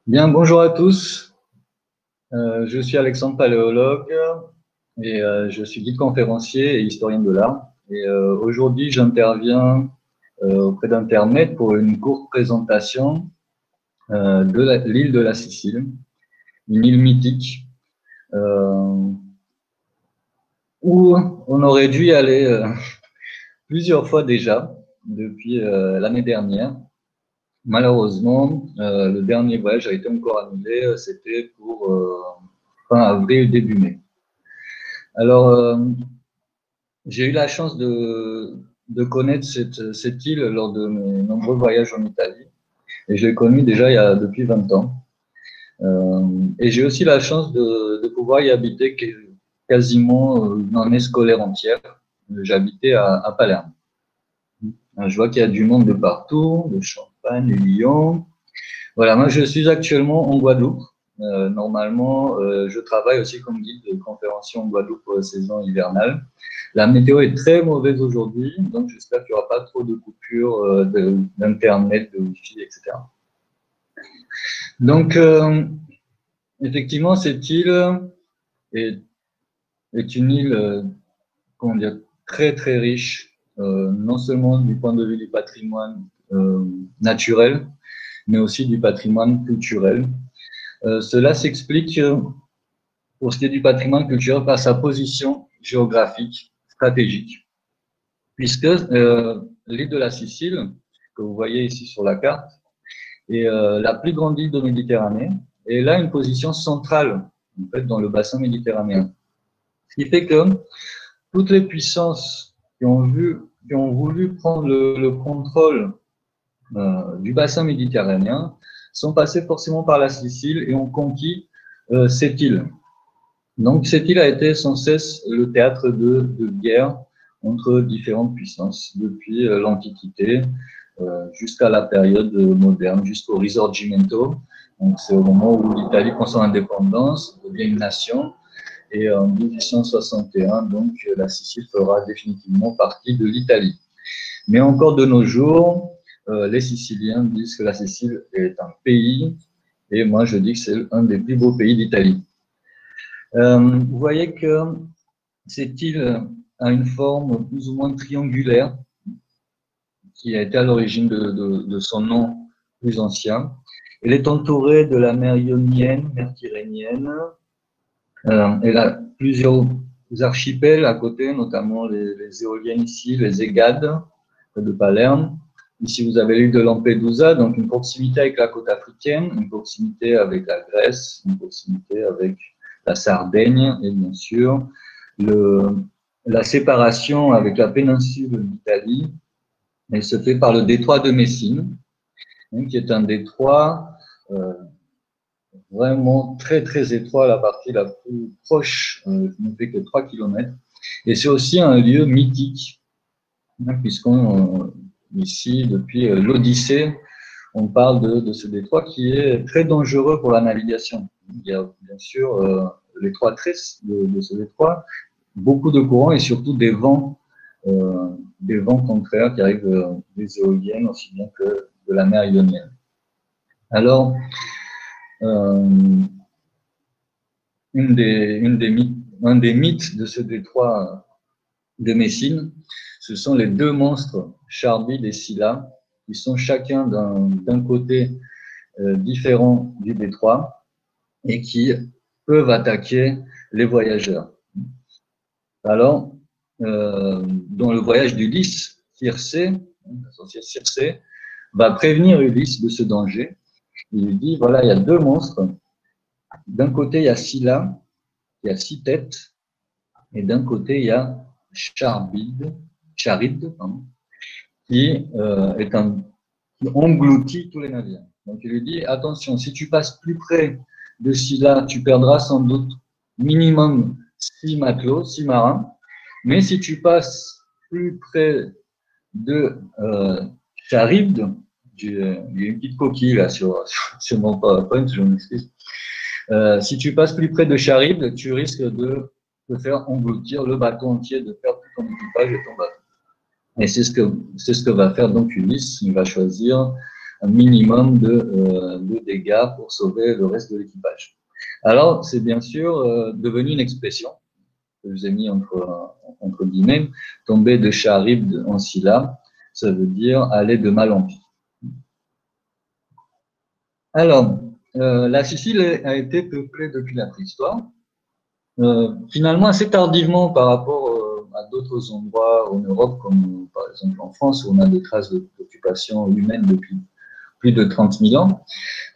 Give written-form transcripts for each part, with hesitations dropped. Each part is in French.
Bien, bonjour à tous. Je suis Alexandre, paléologue, et je suis guide conférencier et historien de l'art. Et aujourd'hui, j'interviens auprès d'Internet pour une courte présentation de l'île de la Sicile, une île mythique où on aurait dû y aller plusieurs fois déjà depuis l'année dernière. Malheureusement, le dernier voyage a été encore annulé. C'était pour fin avril, début mai. Alors, j'ai eu la chance de connaître cette île lors de mes nombreux voyages en Italie. Et je l'ai connue déjà depuis 20 ans. Et j'ai aussi la chance de pouvoir y habiter quasiment une année scolaire entière. J'habitais à Palerme. Je vois qu'il y a du monde de partout, de Champagne, de Lyon. Voilà, moi je suis actuellement en Guadeloupe. Normalement, je travaille aussi comme guide de conférencier en Guadeloupe pour la saison hivernale. La météo est très mauvaise aujourd'hui, donc j'espère qu'il n'y aura pas trop de coupures d'Internet, de Wi-Fi, etc. Donc, effectivement, cette île est une île comment dire, très très riche, non seulement du point de vue du patrimoine naturel, mais aussi du patrimoine culturel. Cela s'explique, pour ce qui est du patrimoine culturel, par sa position géographique, stratégique, puisque l'île de la Sicile, que vous voyez ici sur la carte, est la plus grande île de Méditerranée, et elle a une position centrale, en fait, dans le bassin méditerranéen. Ce qui fait que toutes les puissances qui ont voulu prendre le contrôle du bassin méditerranéen sont passées forcément par la Sicile et ont conquis cette île. Donc, cette île a été sans cesse le théâtre de guerres entre différentes puissances, depuis l'Antiquité jusqu'à la période moderne, jusqu'au Risorgimento. Donc, c'est au moment où l'Italie prend son indépendance, devient une nation, et en 1861, donc, la Sicile fera définitivement partie de l'Italie. Mais encore de nos jours, les Siciliens disent que la Sicile est un pays, et moi je dis que c'est un des plus beaux pays d'Italie. Vous voyez que cette île a une forme plus ou moins triangulaire, qui a été à l'origine de son nom plus ancien. Elle est entourée de la mer Ionienne, mer Tyrrhénienne. Elle a plusieurs archipels à côté, notamment les éoliennes ici, les Égades de Palerme. Ici, vous avez l'île de Lampedusa, donc une proximité avec la côte africaine, une proximité avec la Grèce, une proximité avec la Sardaigne, et bien sûr, la séparation avec la péninsule d'Italie, elle se fait par le détroit de Messine, qui est un détroit vraiment très très étroit, la partie la plus proche ne fait que 3 km. Et c'est aussi un lieu mythique, puisqu'on ici, depuis l'Odyssée, on parle de ce détroit qui est très dangereux pour la navigation. Il y a bien sûr l'étroitesse de ce détroit, beaucoup de courants et surtout des vents contraires qui arrivent des éoliennes aussi bien que de la mer Ionienne. Alors, un des mythes de ce détroit de Messine, ce sont les deux monstres, Charbide et Scylla, qui sont chacun d'un côté différent du détroit et qui peuvent attaquer les voyageurs. Alors, dans le voyage d'Ulysse, Circé, la sorcière Circé, va prévenir Ulysse de ce danger. Il lui dit, voilà, il y a deux monstres. D'un côté, il y a Scylla, qui a 6 têtes, et d'un côté, il y a Charybde, qui engloutit tous les navires. Donc, il lui dit, attention, si tu passes plus près de Scylla, tu perdras sans doute minimum 6 matelots, 6 marins, mais si tu passes plus près de Charybde, il y a une petite coquille là sur mon PowerPoint, je m'excuse. Si tu passes plus près de Charybde, tu risques de te faire engloutir le bateau entier, de perdre tout ton équipage et ton bateau. Et c'est ce que va faire donc Ulysse. Il va choisir un minimum de dégâts pour sauver le reste de l'équipage. Alors, c'est bien sûr devenu une expression que je vous ai mis entre guillemets, tomber de Charybde en Scylla, ça veut dire aller de mal en pire. Alors, la Sicile a été peuplée depuis la préhistoire, finalement assez tardivement par rapport à d'autres endroits en Europe, comme par exemple en France, où on a des traces d'occupation humaine depuis plus de 30 000 ans.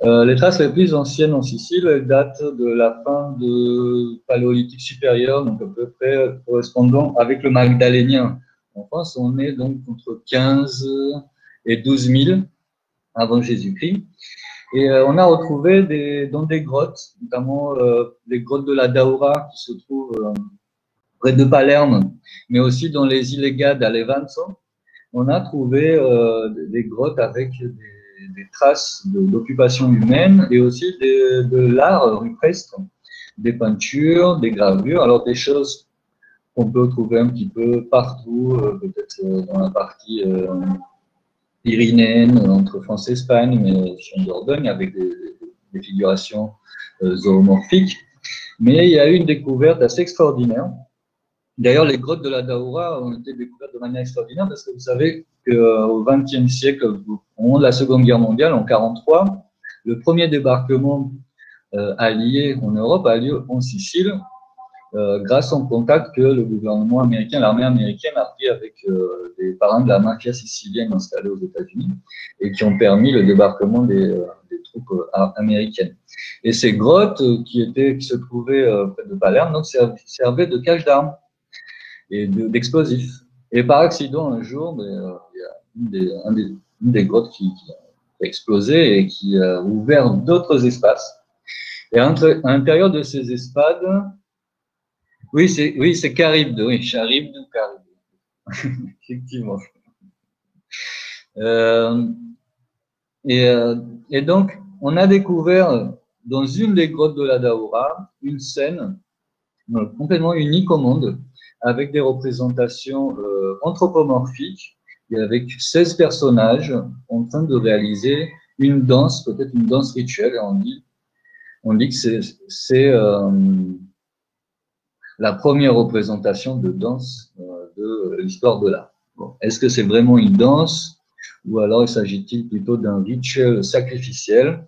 Les traces les plus anciennes en Sicile datent de la fin du Paléolithique supérieur, donc à peu près correspondant avec le Magdalénien. En France, on est donc entre 15 et 12 000 avant Jésus-Christ. Et on a retrouvé dans des grottes, notamment les grottes de la Daura qui se trouvent près de Palerme, mais aussi dans les îles Egades à Levanzo. On a trouvé des grottes avec des traces d'occupation humaine et aussi de l'art rupestre, des peintures, des gravures, alors des choses qu'on peut trouver un petit peu partout, peut-être dans la partie pyrénéenne, entre France et Espagne, mais aussi en Dordogne, avec des figurations zoomorphiques. Mais il y a eu une découverte assez extraordinaire. D'ailleurs, les grottes de la Daura ont été découvertes de manière extraordinaire parce que vous savez qu'au XXe siècle, au moment de la Seconde Guerre mondiale, en 1943, le premier débarquement allié en Europe a lieu en Sicile, grâce au contact que le gouvernement américain, l'armée américaine a pris avec des parrains de la mafia sicilienne installés aux États-Unis et qui ont permis le débarquement des troupes américaines. Et ces grottes qui se trouvaient près de Palerme donc, servaient de cache d'armes et d'explosifs. Et par accident, un jour, il y a une des grottes qui a explosé et qui a ouvert d'autres espaces. Et à l'intérieur de ces espaces, oui, c'est Charybde, oui, Charybde ou Charybde, effectivement. Et donc, on a découvert dans une des grottes de la Daura une scène complètement unique au monde, avec des représentations anthropomorphiques, et avec 16 personnages en train de réaliser une danse, peut-être une danse rituelle, et on dit que c'est la première représentation de danse de l'histoire de l'art. Bon. Est-ce que c'est vraiment une danse ou alors s'agit-il plutôt d'un rituel sacrificiel?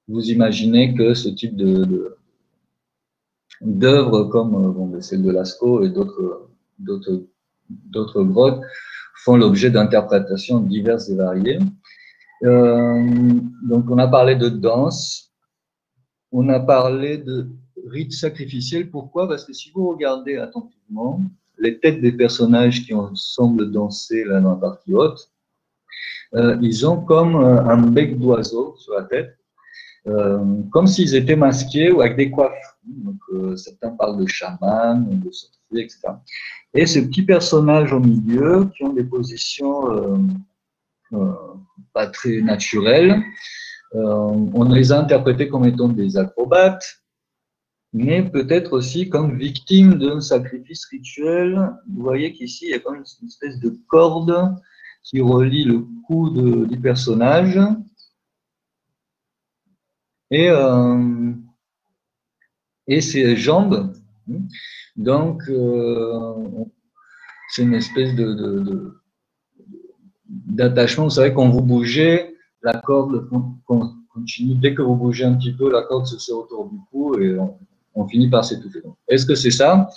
Vous imaginez que ce type d'œuvres comme celle de Lascaux et d'autres grottes font l'objet d'interprétations diverses et variées. Donc on a parlé de danse, on a parlé de rite sacrificiel. Pourquoi? Parce que si vous regardez attentivement les têtes des personnages qui semblent danser là dans la partie haute, ils ont comme un bec d'oiseau sur la tête, comme s'ils étaient masqués ou avec des coiffes. Donc, certains parlent de chamans, de sorciers, etc. Et ces petits personnages au milieu qui ont des positions pas très naturelles, on les a interprétés comme étant des acrobates, mais peut-être aussi comme victimes d'un sacrifice rituel. Vous voyez qu'ici, il y a comme une espèce de corde qui relie le cou du personnage et ses jambes. Donc, c'est une espèce d'attachement. Vous savez, quand vous bougez, la corde continue. Dès que vous bougez un petit peu, la corde se serre autour du cou et on finit par s'étouffer. Est-ce que c'est ça?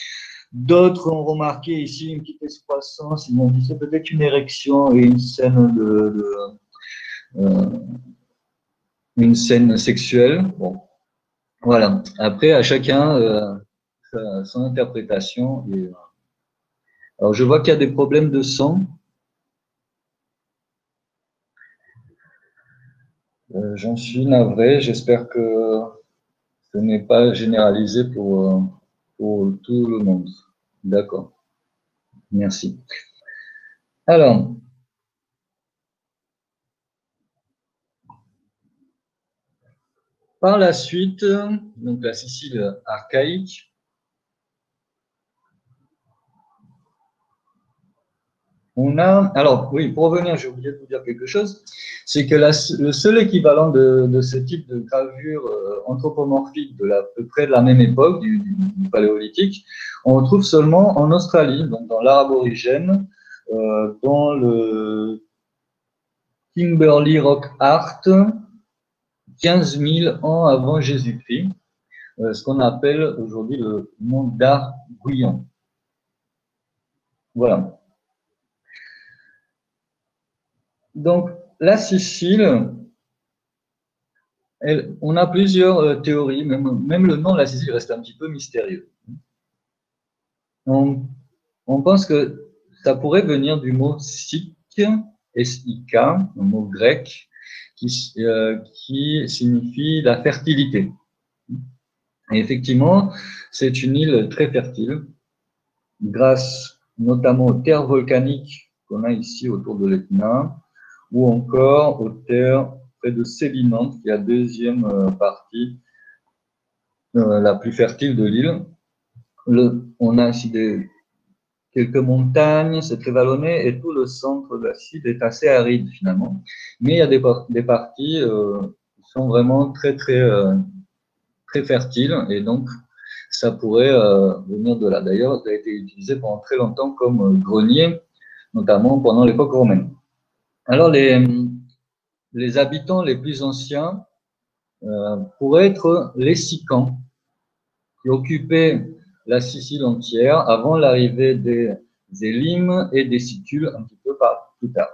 D'autres ont remarqué ici une petite excroissance. Ils ont dit c'est peut-être une érection et une scène sexuelle. Bon, voilà. Après, à chacun son interprétation. Alors, je vois qu'il y a des problèmes de son. J'en suis navré. J'espère que ce n'est pas généralisé pour tout le monde. D'accord. Merci. Alors, par la suite, donc la Sicile archaïque. On a, alors oui, pour revenir, j'ai oublié de vous dire quelque chose, c'est que le seul équivalent de ce type de gravure anthropomorphique à peu près de la même époque, du Paléolithique, on retrouve seulement en Australie, donc dans l'art aborigène, dans le Kimberley Rock Art, 15 000 ans avant Jésus-Christ, ce qu'on appelle aujourd'hui le monde d'art Guyon. Voilà. Donc, la Sicile, on a plusieurs théories, même le nom de la Sicile reste un petit peu mystérieux. On pense que ça pourrait venir du mot Sikh, S-I-K, un mot grec, qui signifie la fertilité. Et effectivement, c'est une île très fertile, grâce notamment aux terres volcaniques qu'on a ici autour de l'Etna, ou encore aux terres près de Sélinante, qui est la deuxième partie la plus fertile de l'île. On a ici quelques montagnes, c'est très vallonné, et tout le centre de la Sicile est assez aride finalement. Mais il y a des parties qui sont vraiment très fertiles, et donc ça pourrait venir de là. D'ailleurs, ça a été utilisé pendant très longtemps comme grenier, notamment pendant l'époque romaine. Alors, les habitants les plus anciens pourraient être les Sicans, qui occupaient la Sicile entière avant l'arrivée des Élymes et des Sicules un petit peu plus tard.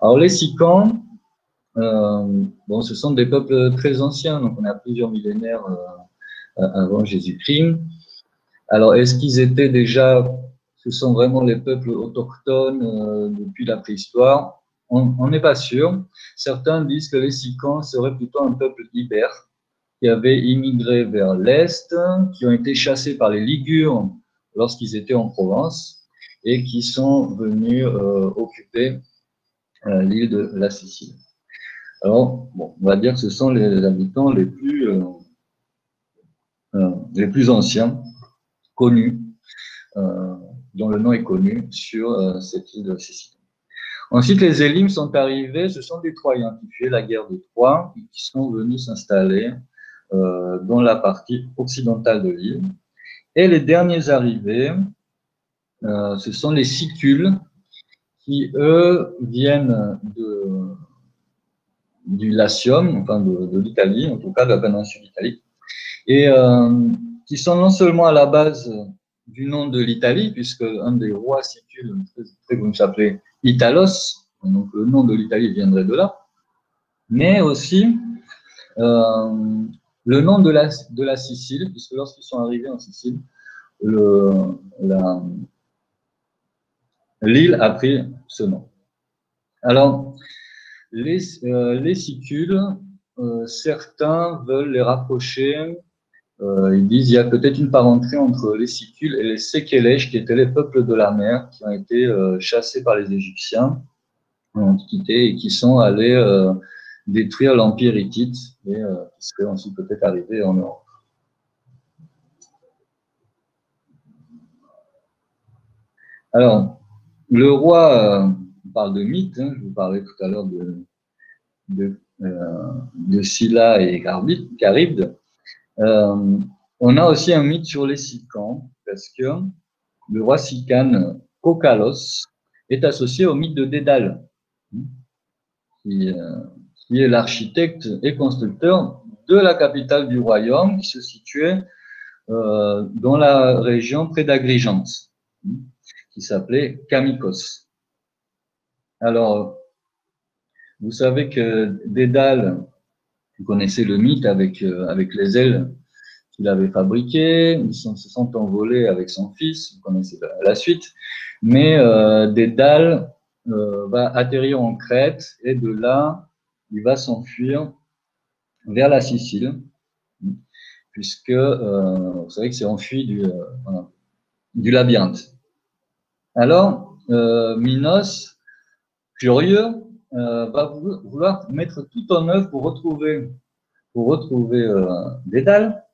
Alors, les Sicans, bon, ce sont des peuples très anciens, donc on a plusieurs millénaires avant Jésus-Christ. Alors, est-ce qu'ils étaient déjà, ce sont vraiment les peuples autochtones depuis la préhistoire? On n'est pas sûr. Certains disent que les Sicans seraient plutôt un peuple ibère qui avait immigré vers l'Est, qui ont été chassés par les Ligures lorsqu'ils étaient en Provence et qui sont venus occuper l'île de la Sicile. Alors, bon, on va dire que ce sont les habitants les plus anciens, connus, dont le nom est connu sur cette île de Sicile. Ensuite, les Élymes sont arrivés, ce sont des Troyens qui fuyaient la guerre de Troie et qui sont venus s'installer dans la partie occidentale de l'île. Et les derniers arrivés, ce sont les Sicules, qui, eux, viennent du Latium, enfin de l'Italie, en tout cas de la péninsule italique, et qui sont non seulement à la base du nom de l'Italie, puisque un des rois Sicules, très connu, s'appelait Italos, donc le nom de l'Italie viendrait de là, mais aussi le nom de la Sicile, puisque lorsqu'ils sont arrivés en Sicile, l'île a pris ce nom. Alors, les Sicules, certains veulent les rapprocher. Ils disent qu'il y a peut-être une parenté entre les Sicules et les Sékélèches, qui étaient les peuples de la mer, qui ont été chassés par les Égyptiens en Antiquité et qui sont allés détruire l'Empire hittite et qui seraient ensuite peut-être arrivés en Europe. Alors, le roi, on parle de mythe, hein, je vous parlais tout à l'heure de Scylla et Charybde. On a aussi un mythe sur les Sicans, parce que le roi sicane Kokkalos est associé au mythe de Dédale, qui est l'architecte et constructeur de la capitale du royaume, qui se situait dans la région près d'Agrigente, qui s'appelait Kamikos. Alors, vous savez que Dédale, vous connaissez le mythe avec les ailes qu'il avait fabriquées, ils se sont envolés avec son fils, vous connaissez la suite, mais Dédale va atterrir en Crète et de là, il va s'enfuir vers la Sicile, puisque vous savez que c'est enfui du labyrinthe. Alors, Minos, furieux, va vouloir mettre tout en œuvre pour retrouver Dédale.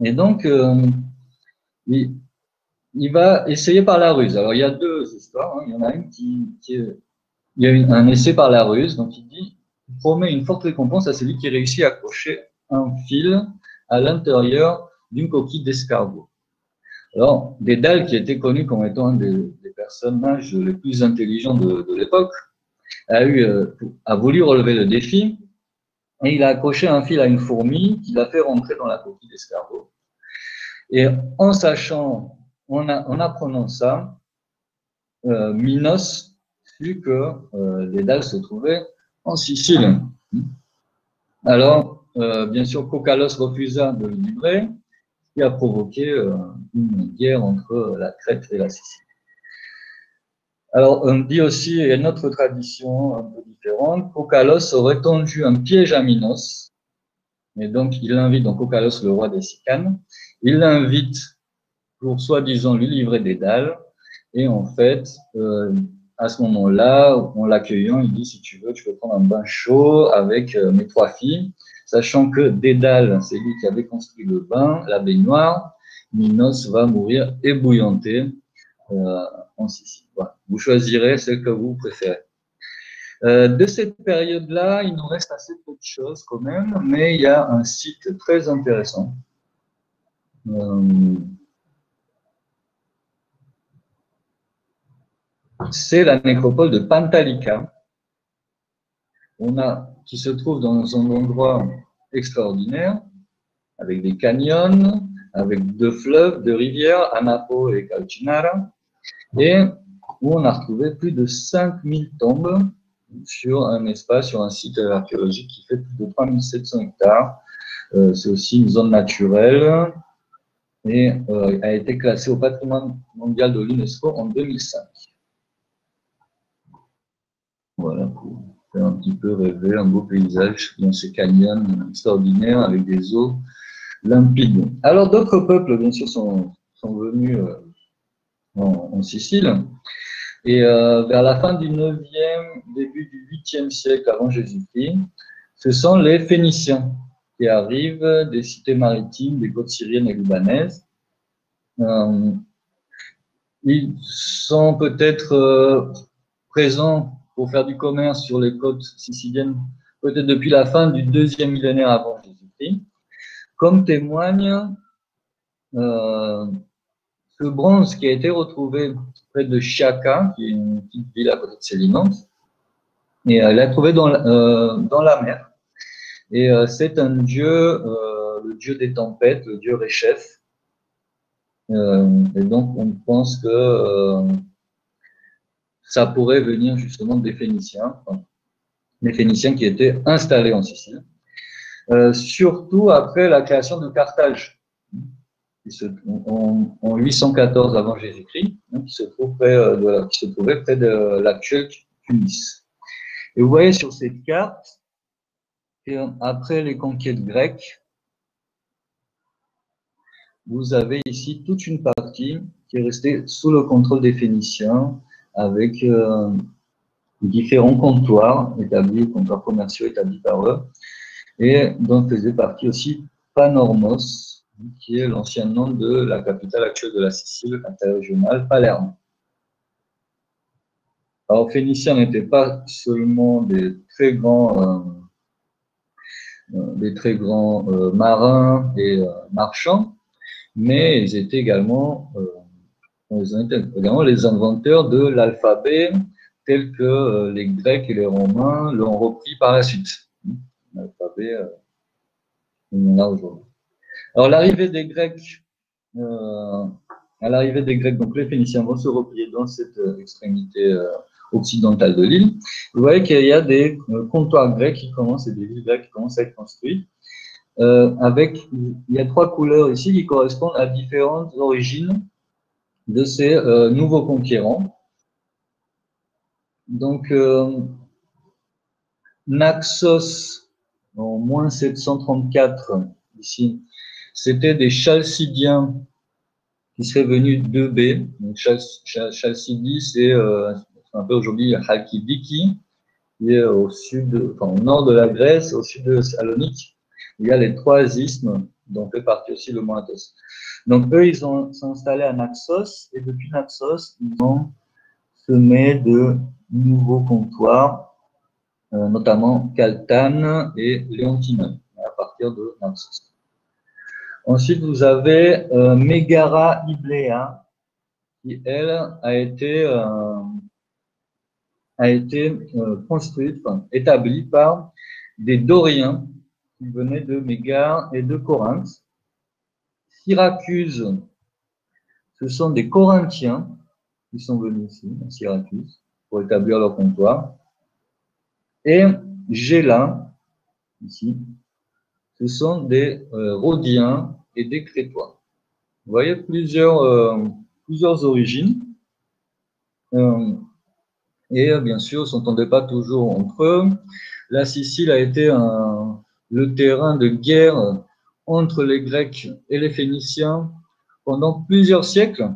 Et donc, il il va essayer par la ruse. Alors, il y a deux histoires. Hein. Il y en a une il y a un essai par la ruse. Donc, il promet une forte récompense à celui qui réussit à accrocher un fil à l'intérieur d'une coquille d'escargot. Alors, Dédale, qui était connu comme étant un des personnages les plus intelligents de l'époque, a voulu relever le défi et il a accroché un fil à une fourmi qu'il a fait rentrer dans la coquille d'escargot. Et en sachant, en apprenant ça, Minos sut que Dédale se trouvait en Sicile. Alors, bien sûr, Cocalos refusa de le livrer, ce qui a provoqué une guerre entre la Crète et la Sicile. Alors, on dit aussi, il y a une autre tradition un peu différente, Cocalos aurait tendu un piège à Minos, et donc il invite donc Cocalos, le roi des Sicanes, il l'invite pour soi-disant lui livrer Dédale, et en fait, à ce moment-là, en l'accueillant, il dit, si tu veux, tu peux prendre un bain chaud avec mes 3 filles, sachant que Dédale, c'est lui qui avait construit le bain, la baignoire, Minos va mourir ébouillanté en Sicile. Voilà. Vous choisirez ce que vous préférez. De cette période-là, il nous reste assez peu de choses quand même, mais il y a un site très intéressant. C'est la nécropole de Pantalica, qui se trouve dans un endroit extraordinaire, avec des canyons, avec 2 fleuves, 2 rivières, Anapo et Calcinara, et où on a retrouvé plus de 5000 tombes sur un site archéologique qui fait plus de 3700 hectares. C'est aussi une zone naturelle et a été classée au patrimoine mondial de l'UNESCO en 2005. Voilà, pour faire un petit peu rêver, un beau paysage dans ces canyons extraordinaires avec des eaux limpides. Alors d'autres peuples, bien sûr, sont venus en Sicile. Et vers la fin du 9e, début du 8e siècle avant Jésus-Christ, ce sont les Phéniciens qui arrivent des cités maritimes, des côtes syriennes et libanaises. Ils sont peut-être présents pour faire du commerce sur les côtes siciliennes, peut-être depuis la fin du 2e millénaire avant Jésus-Christ. Comme témoigne ce bronze qui a été retrouvé près de Chiaca, qui est une petite ville à côté de Sélinonte, et elle l'a trouvé dans la mer. Et c'est un dieu, le dieu des tempêtes, le dieu Réchef. Et donc on pense que ça pourrait venir justement des Phéniciens, les Phéniciens qui étaient installés en Sicile, surtout après la création de Carthage, en 814 avant Jésus-Christ, qui se trouvait près de l'actuel Tunis. Et vous voyez sur cette carte, après les conquêtes grecques, vous avez ici toute une partie qui est restée sous le contrôle des Phéniciens, avec différents comptoirs commerciaux établis par eux, et dont faisait partie aussi Panormos, qui est l'ancien nom de la capitale actuelle de la Sicile, interrégionale, Palerme. Alors, Phéniciens n'étaient pas seulement des très grands marins et marchands, mais ils étaient également les inventeurs de l'alphabet, tel que les Grecs et les Romains l'ont repris par la suite. L'alphabet qu'on a aujourd'hui. Alors, l'arrivée des Grecs, donc les Phéniciens vont se replier dans cette extrémité occidentale de l'île. Vous voyez qu'il y a des comptoirs grecs qui commencent et des villes grecques qui commencent à être construites. Il y a 3 couleurs ici qui correspondent à différentes origines de ces nouveaux conquérants. Donc, Naxos, en moins 734, ici, c'était des Chalcidiens qui seraient venus d'Eubée. Donc, Chalcidie, c'est un peu aujourd'hui Halkidiki, qui est au nord de la Grèce, au sud de Salonique. Il y a les 3 isthmes, dont fait partie aussi le mont Athos. Donc, eux, ils sont installés à Naxos, et depuis Naxos, ils ont semé de nouveaux comptoirs, notamment Caltane et Léontineux, à partir de Naxos. Ensuite, vous avez Megara Iblea, qui, elle, a été construite, enfin, établie par des Doriens qui venaient de Mégare et de Corinthe. Syracuse, ce sont des Corinthiens qui sont venus ici, à Syracuse, pour établir leur comptoir. Et Gélin, ici, ce sont des Rhodiens et des Crétois. Vous voyez plusieurs origines. Et bien sûr, ne s'entendaient pas toujours entre eux. La Sicile a été le terrain de guerre entre les Grecs et les Phéniciens pendant plusieurs siècles,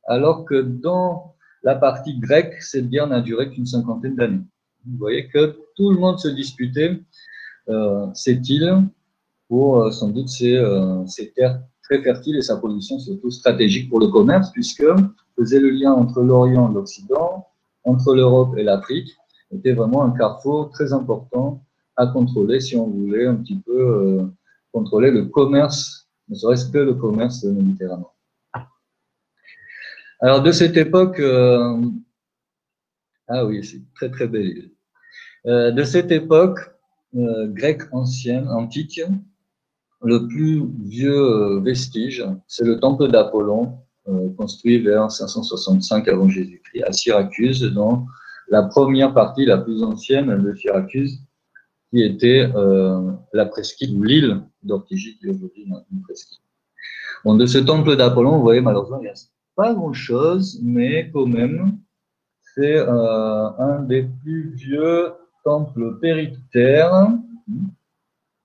alors que dans la partie grecque, cette guerre n'a duré qu'une cinquantaine d'années. Vous voyez que tout le monde se disputait cette île pour sans doute ces terres très fertiles et sa position surtout stratégique pour le commerce, puisque faisait le lien entre l'Orient et l'Occident, entre l'Europe et l'Afrique, était vraiment un carrefour très important à contrôler si on voulait un petit peu contrôler le commerce, ne serait-ce que le commerce méditerranéen. Alors de cette époque, ah oui, c'est très très belle île. De cette époque grecque ancienne, antique, le plus vieux vestige, c'est le temple d'Apollon, construit vers 565 avant Jésus-Christ à Syracuse, dans la première partie, la plus ancienne de Syracuse, qui était la presqu'île ou l'île d'Ortigie, qui est aujourd'hui une presqu'île. Bon, de ce temple d'Apollon, vous voyez, malheureusement, il n'y a pas grand-chose, mais quand même, c'est un des plus vieux temples périptères,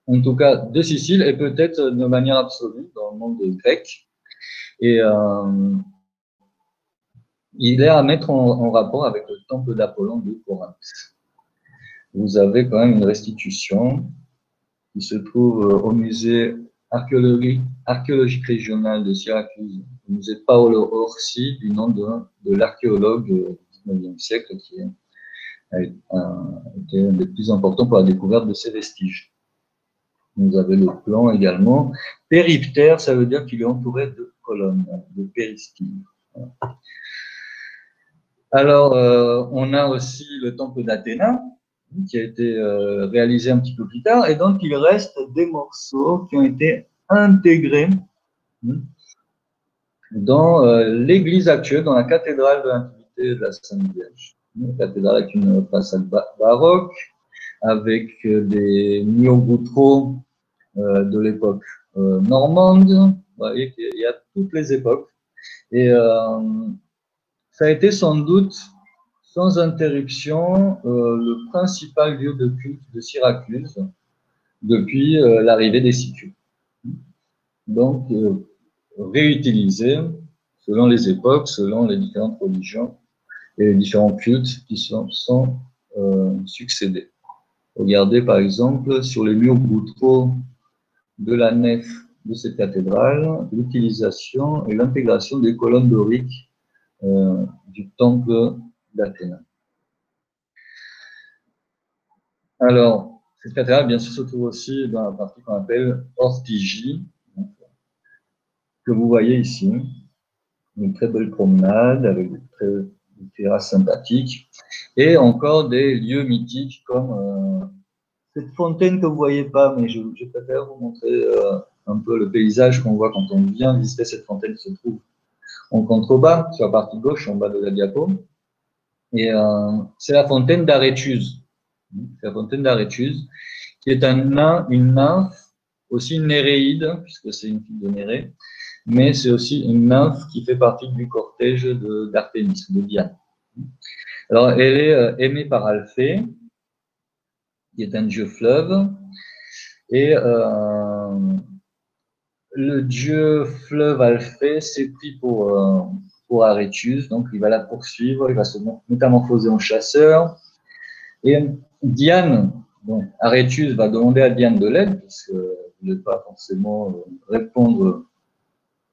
en tout cas de Sicile, et peut-être de manière absolue dans le monde grec. Et il est à mettre en rapport avec le temple d'Apollon de Corinthe. Vous avez quand même une restitution qui se trouve au musée archéologique régional de Syracuse, le musée Paolo Orsi, du nom de l'archéologue du 19e siècle, qui a été un des plus importants pour la découverte de ces vestiges. Vous avez le plan également. Périptère, ça veut dire qu'il est entouré de colonnes, de péristyles. Alors, on a aussi le temple d'Athéna, qui a été réalisé un petit peu plus tard, et donc il reste des morceaux qui ont été intégrés dans l'église actuelle, dans la cathédrale de l'Intimité de la Sainte Vierge. Une cathédrale avec une façade baroque, avec des murs goutteaux de l'époque normande. Vous voyez qu'il y a toutes les époques. Et ça a été sans doute, sans interruption, le principal lieu de culte de Syracuse depuis l'arrivée des Syciles. Donc, réutilisé selon les époques, selon les différentes religions et les différents cultes qui sont succédés. Regardez par exemple sur les murs goutteaux de la nef de cette cathédrale, l'utilisation et l'intégration des colonnes doriques du temple d'Athéna. Alors, cette cathédrale, bien sûr, se trouve aussi dans la partie qu'on appelle Ortigie, que vous voyez ici. Une très belle promenade avec une terrasse sympathique et encore des lieux mythiques comme cette fontaine que vous ne voyez pas, mais je préfère vous montrer un peu le paysage qu'on voit quand on vient visiter cette fontaine qui se trouve en contrebas, sur la partie gauche, en bas de la diapo. Et c'est la fontaine d'Arétuse. C'est la fontaine d'Arétuse, qui est une nymphe, aussi une néréide, puisque c'est une fille de Nérée, mais c'est aussi une nymphe qui fait partie du cortège d'Artémis, de Diane. Alors, elle est aimée par Alphée, qui est un dieu fleuve, et le dieu fleuve Alphée s'est pris pour Arétuse, donc il va la poursuivre, il va se métamorphoser en chasseur, et Diane, donc Arétuse va demander à Diane de l'aide, parce qu'elle ne voulait pas forcément répondre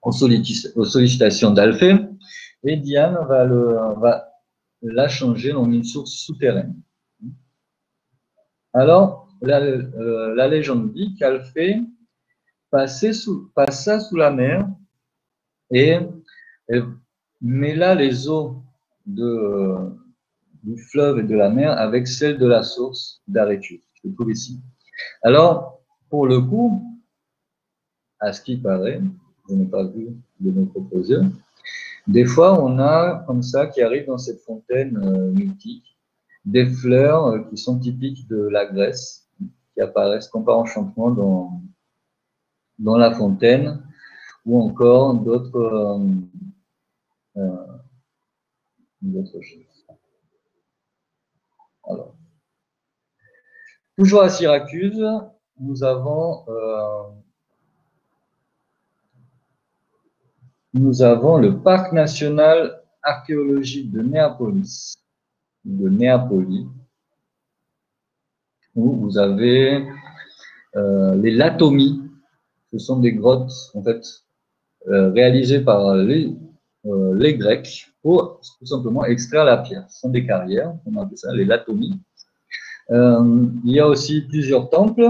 aux sollicitations d'Alphée, et Diane va la changer en une source souterraine. Alors, la légende dit qu'Alphée passa sous la mer et elle mêla les eaux du fleuve et de la mer avec celles de la source d'Arétus, je trouve ici. Alors, pour le coup, à ce qui paraît, je n'ai pas vu de mes propres yeux, des fois on a comme ça qui arrive dans cette fontaine mythique des fleurs qui sont typiques de la Grèce, qui apparaissent comme par enchantement dans la fontaine, ou encore d'autres choses. Alors, toujours à Syracuse, nous avons le parc national archéologique de Néapolis, où vous avez les latomies. Ce sont des grottes en fait réalisées par les Grecs pour tout simplement extraire la pierre. Ce sont des carrières, on appelle ça les latomies. Il y a aussi plusieurs temples,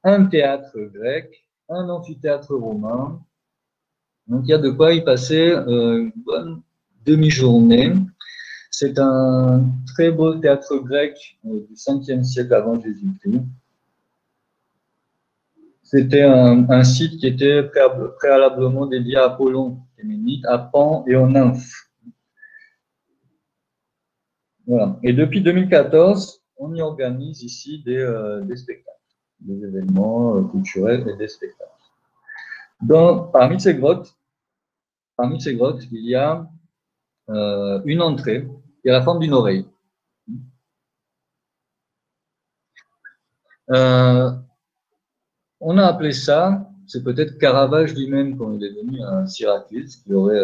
un théâtre grec, un amphithéâtre romain. Donc il y a de quoi y passer une bonne demi-journée. C'est un très beau théâtre grec du 5e siècle avant Jésus-Christ. C'était un site qui était préalablement dédié à Apollon, à Pan et aux nymphes. Voilà. Et depuis 2014, on y organise ici des spectacles, des événements culturels et des spectacles. Parmi ces grottes, il y a une entrée qui a la forme d'une oreille. On a appelé ça, c'est peut-être Caravage lui-même quand il est venu à Syracuse, qui aurait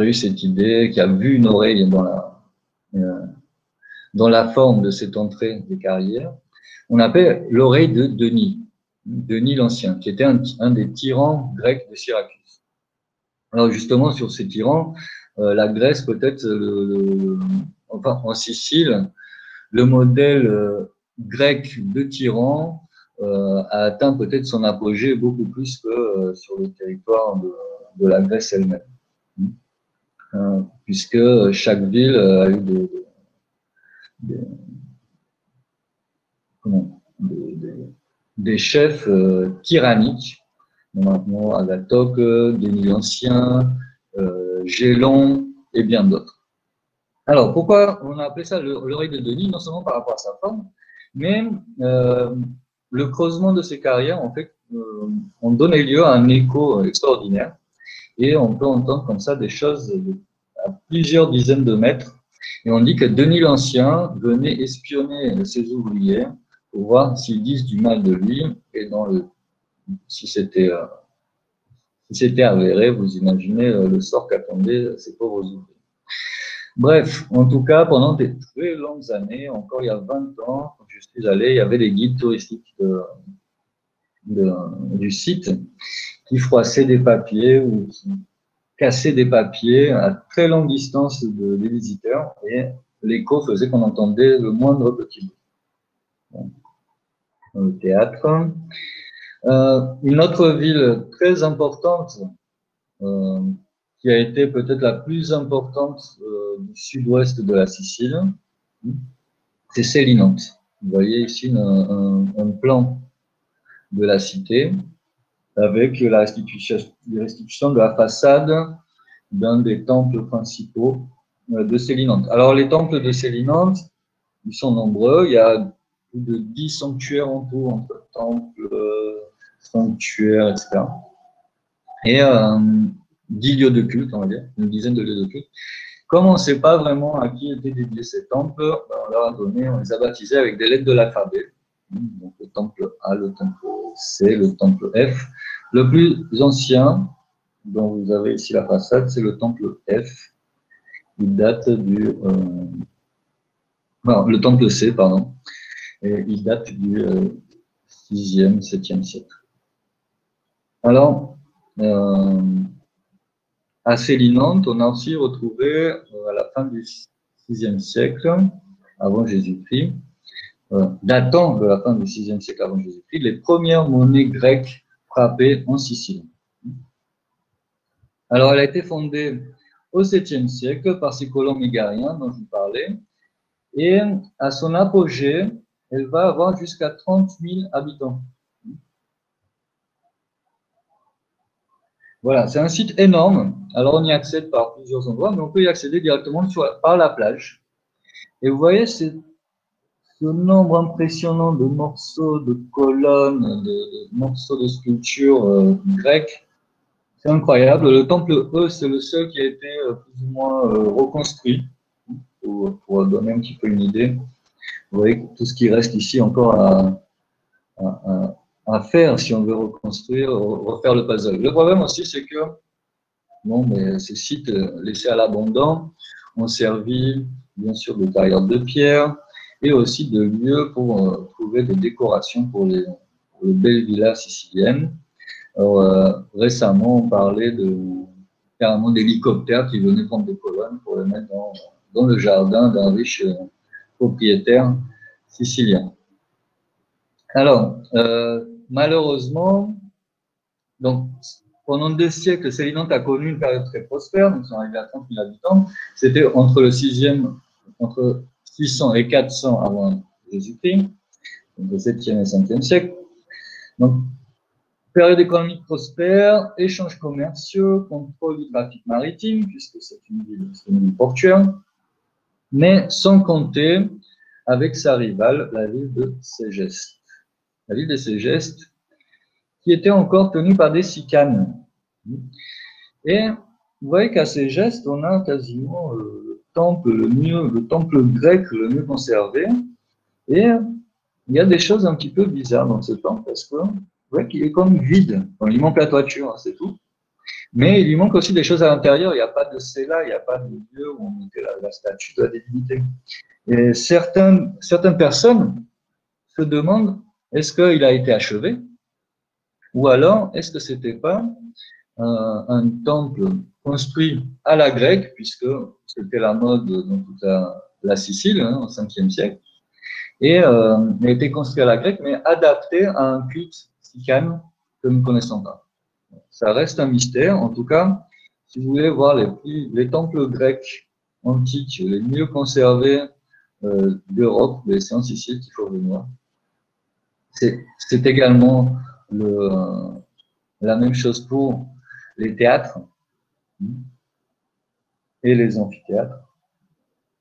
eu cette idée, qui a vu une oreille dans la forme de cette entrée des carrières. On appelle l'oreille de Denis l'Ancien, qui était un des tyrans grecs de Syracuse. Alors justement, sur ces tyrans, la Grèce peut-être, enfin en Sicile, le modèle grec de tyran a atteint peut-être son apogée beaucoup plus que sur le territoire de la Grèce elle-même. Puisque chaque ville a eu des chefs tyranniques, maintenant Agatoque, Denis l'Ancien, Gélon et bien d'autres. Alors, pourquoi on a appelé ça l'oreille de Denis? Non seulement par rapport à sa forme, mais le creusement de ces carrières, en fait, ont donné lieu à un écho extraordinaire. Et on peut entendre comme ça des choses à plusieurs dizaines de mètres. Et on dit que Denis l'Ancien venait espionner ses ouvriers pour voir s'ils disent du mal de lui. Et si c'était avéré, vous imaginez le sort qu'attendaient ces pauvres ouvriers. Bref, en tout cas, pendant des très longues années, encore il y a 20 ans, quand je suis allé, il y avait des guides touristiques du site qui froissaient des papiers ou qui cassaient des papiers à très longue distance des visiteurs, et l'écho faisait qu'on entendait le moindre petit bruit. Dans le théâtre. Une autre ville très importante, qui a été peut-être la plus importante du sud-ouest de la Sicile, c'est Sélinonte. Vous voyez ici un plan de la cité avec la restitution de la façade d'un des temples principaux de Sélinonte. Alors les temples de Sélinonte, ils sont nombreux, il y a plus de 10 sanctuaires en tout, entre temples, sanctuaires, etc. Et 10 lieux de culte, on va dire, une dizaine de lieux de culte. Comme on ne sait pas vraiment à qui étaient dédiés ces temples, on leur a donné, on les a baptisés avec des lettres de l'alphabet. Donc le temple A, le temple C, le temple F. Le plus ancien, dont vous avez ici la façade, c'est le temple F. Il date le temple C, pardon. Et il date du 6e, 7e siècle. Alors, à Célinante, on a aussi retrouvé, à la fin du VIe siècle, avant Jésus-Christ, datant de la fin du VIe siècle avant Jésus-Christ, les premières monnaies grecques frappées en Sicile. Alors, elle a été fondée au 7e siècle par ces colons mégariens dont je vous parlais, et à son apogée, elle va avoir jusqu'à 30 000 habitants. Voilà, c'est un site énorme. Alors, on y accède par plusieurs endroits, mais on peut y accéder directement par la plage. Et vous voyez, c'est ce nombre impressionnant de morceaux, de colonnes, de morceaux de sculptures grecques. C'est incroyable. Le temple E, c'est le seul qui a été plus ou moins reconstruit, pour donner un petit peu une idée. Vous voyez tout ce qui reste ici encore à faire si on veut reconstruire, refaire le puzzle. Le problème aussi, c'est que bon, mais ces sites laissés à l'abandon ont servi, bien sûr, de carrières de pierre et aussi de lieux pour trouver des décorations pour les belles villas siciliennes. Alors, récemment, on parlait carrément d'hélicoptères qui venaient prendre des colonnes pour les mettre dans le jardin d'un riche propriétaire sicilien. Alors, malheureusement, donc, pendant 2 siècles, Célinante a connu une période très prospère, nous sommes arrivés à 30 000 habitants. C'était entre 600 et 400 avant Jésus-Christ, donc le 7e et 5e siècle. Donc, période économique prospère, échanges commerciaux, contrôle du trafic maritime, puisque c'est une ville portuaire, mais sans compter avec sa rivale, la ville de Ségeste. La ville de Ségeste, qui était encore tenue par des sicanes. Et vous voyez qu'à Ségeste, on a quasiment le temple grec le mieux conservé. Et il y a des choses un petit peu bizarres dans ce temple, parce que vous voyez qu'il est comme vide. Bon, il manque la toiture, hein, c'est tout. Mais il lui manque aussi des choses à l'intérieur. Il n'y a pas de cella, il n'y a pas de lieu où on mettait la statue de la divinité. Et certaines personnes se demandent, est-ce qu'il a été achevé? Ou alors, est-ce que c'était pas un temple construit à la grecque, puisque c'était la mode dans toute la Sicile, hein, au 5e siècle, et a été construit à la grecque, mais adapté à un culte sicane que nous ne connaissons pas. Ça reste un mystère. En tout cas, si vous voulez voir les temples grecs antiques les mieux conservés d'Europe, c'est en Sicile qu'il faut venir. C'est également la même chose pour les théâtres et les amphithéâtres,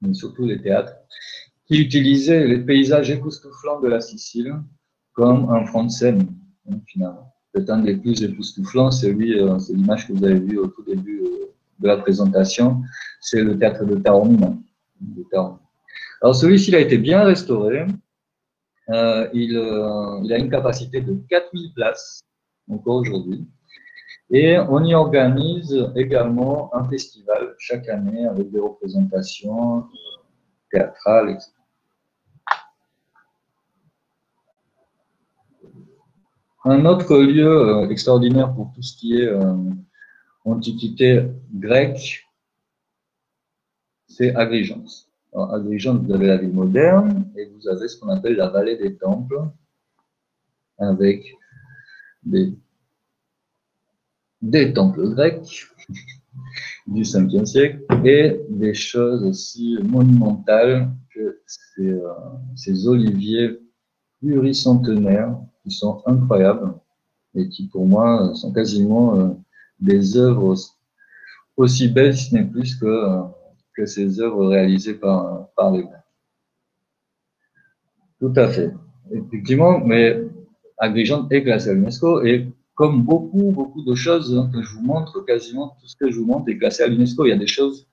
mais surtout les théâtres, qui utilisaient les paysages époustouflants de la Sicile comme un front de scène, finalement. C'est un des plus époustouflants, c'est l'image que vous avez vue au tout début de la présentation, c'est le théâtre de Taormina. Alors celui-ci, il a été bien restauré, il a une capacité de 4000 places, encore aujourd'hui. Et on y organise également un festival chaque année avec des représentations théâtrales, etc. Un autre lieu extraordinaire pour tout ce qui est antiquité grecque, c'est Agrigence. Alors, Agrigence, vous avez la ville moderne et vous avez ce qu'on appelle la vallée des temples, avec des temples grecs du 5e siècle et des choses aussi monumentales que ces oliviers pluricentenaires qui sont incroyables et qui pour moi sont quasiment des œuvres aussi belles, si ce n'est plus que ces œuvres réalisées par les Grecs. Tout à fait. Effectivement, mais Agrigente est classée à l'UNESCO et comme beaucoup de choses que je vous montre, quasiment tout ce que je vous montre est classé à l'UNESCO. Il y a des choses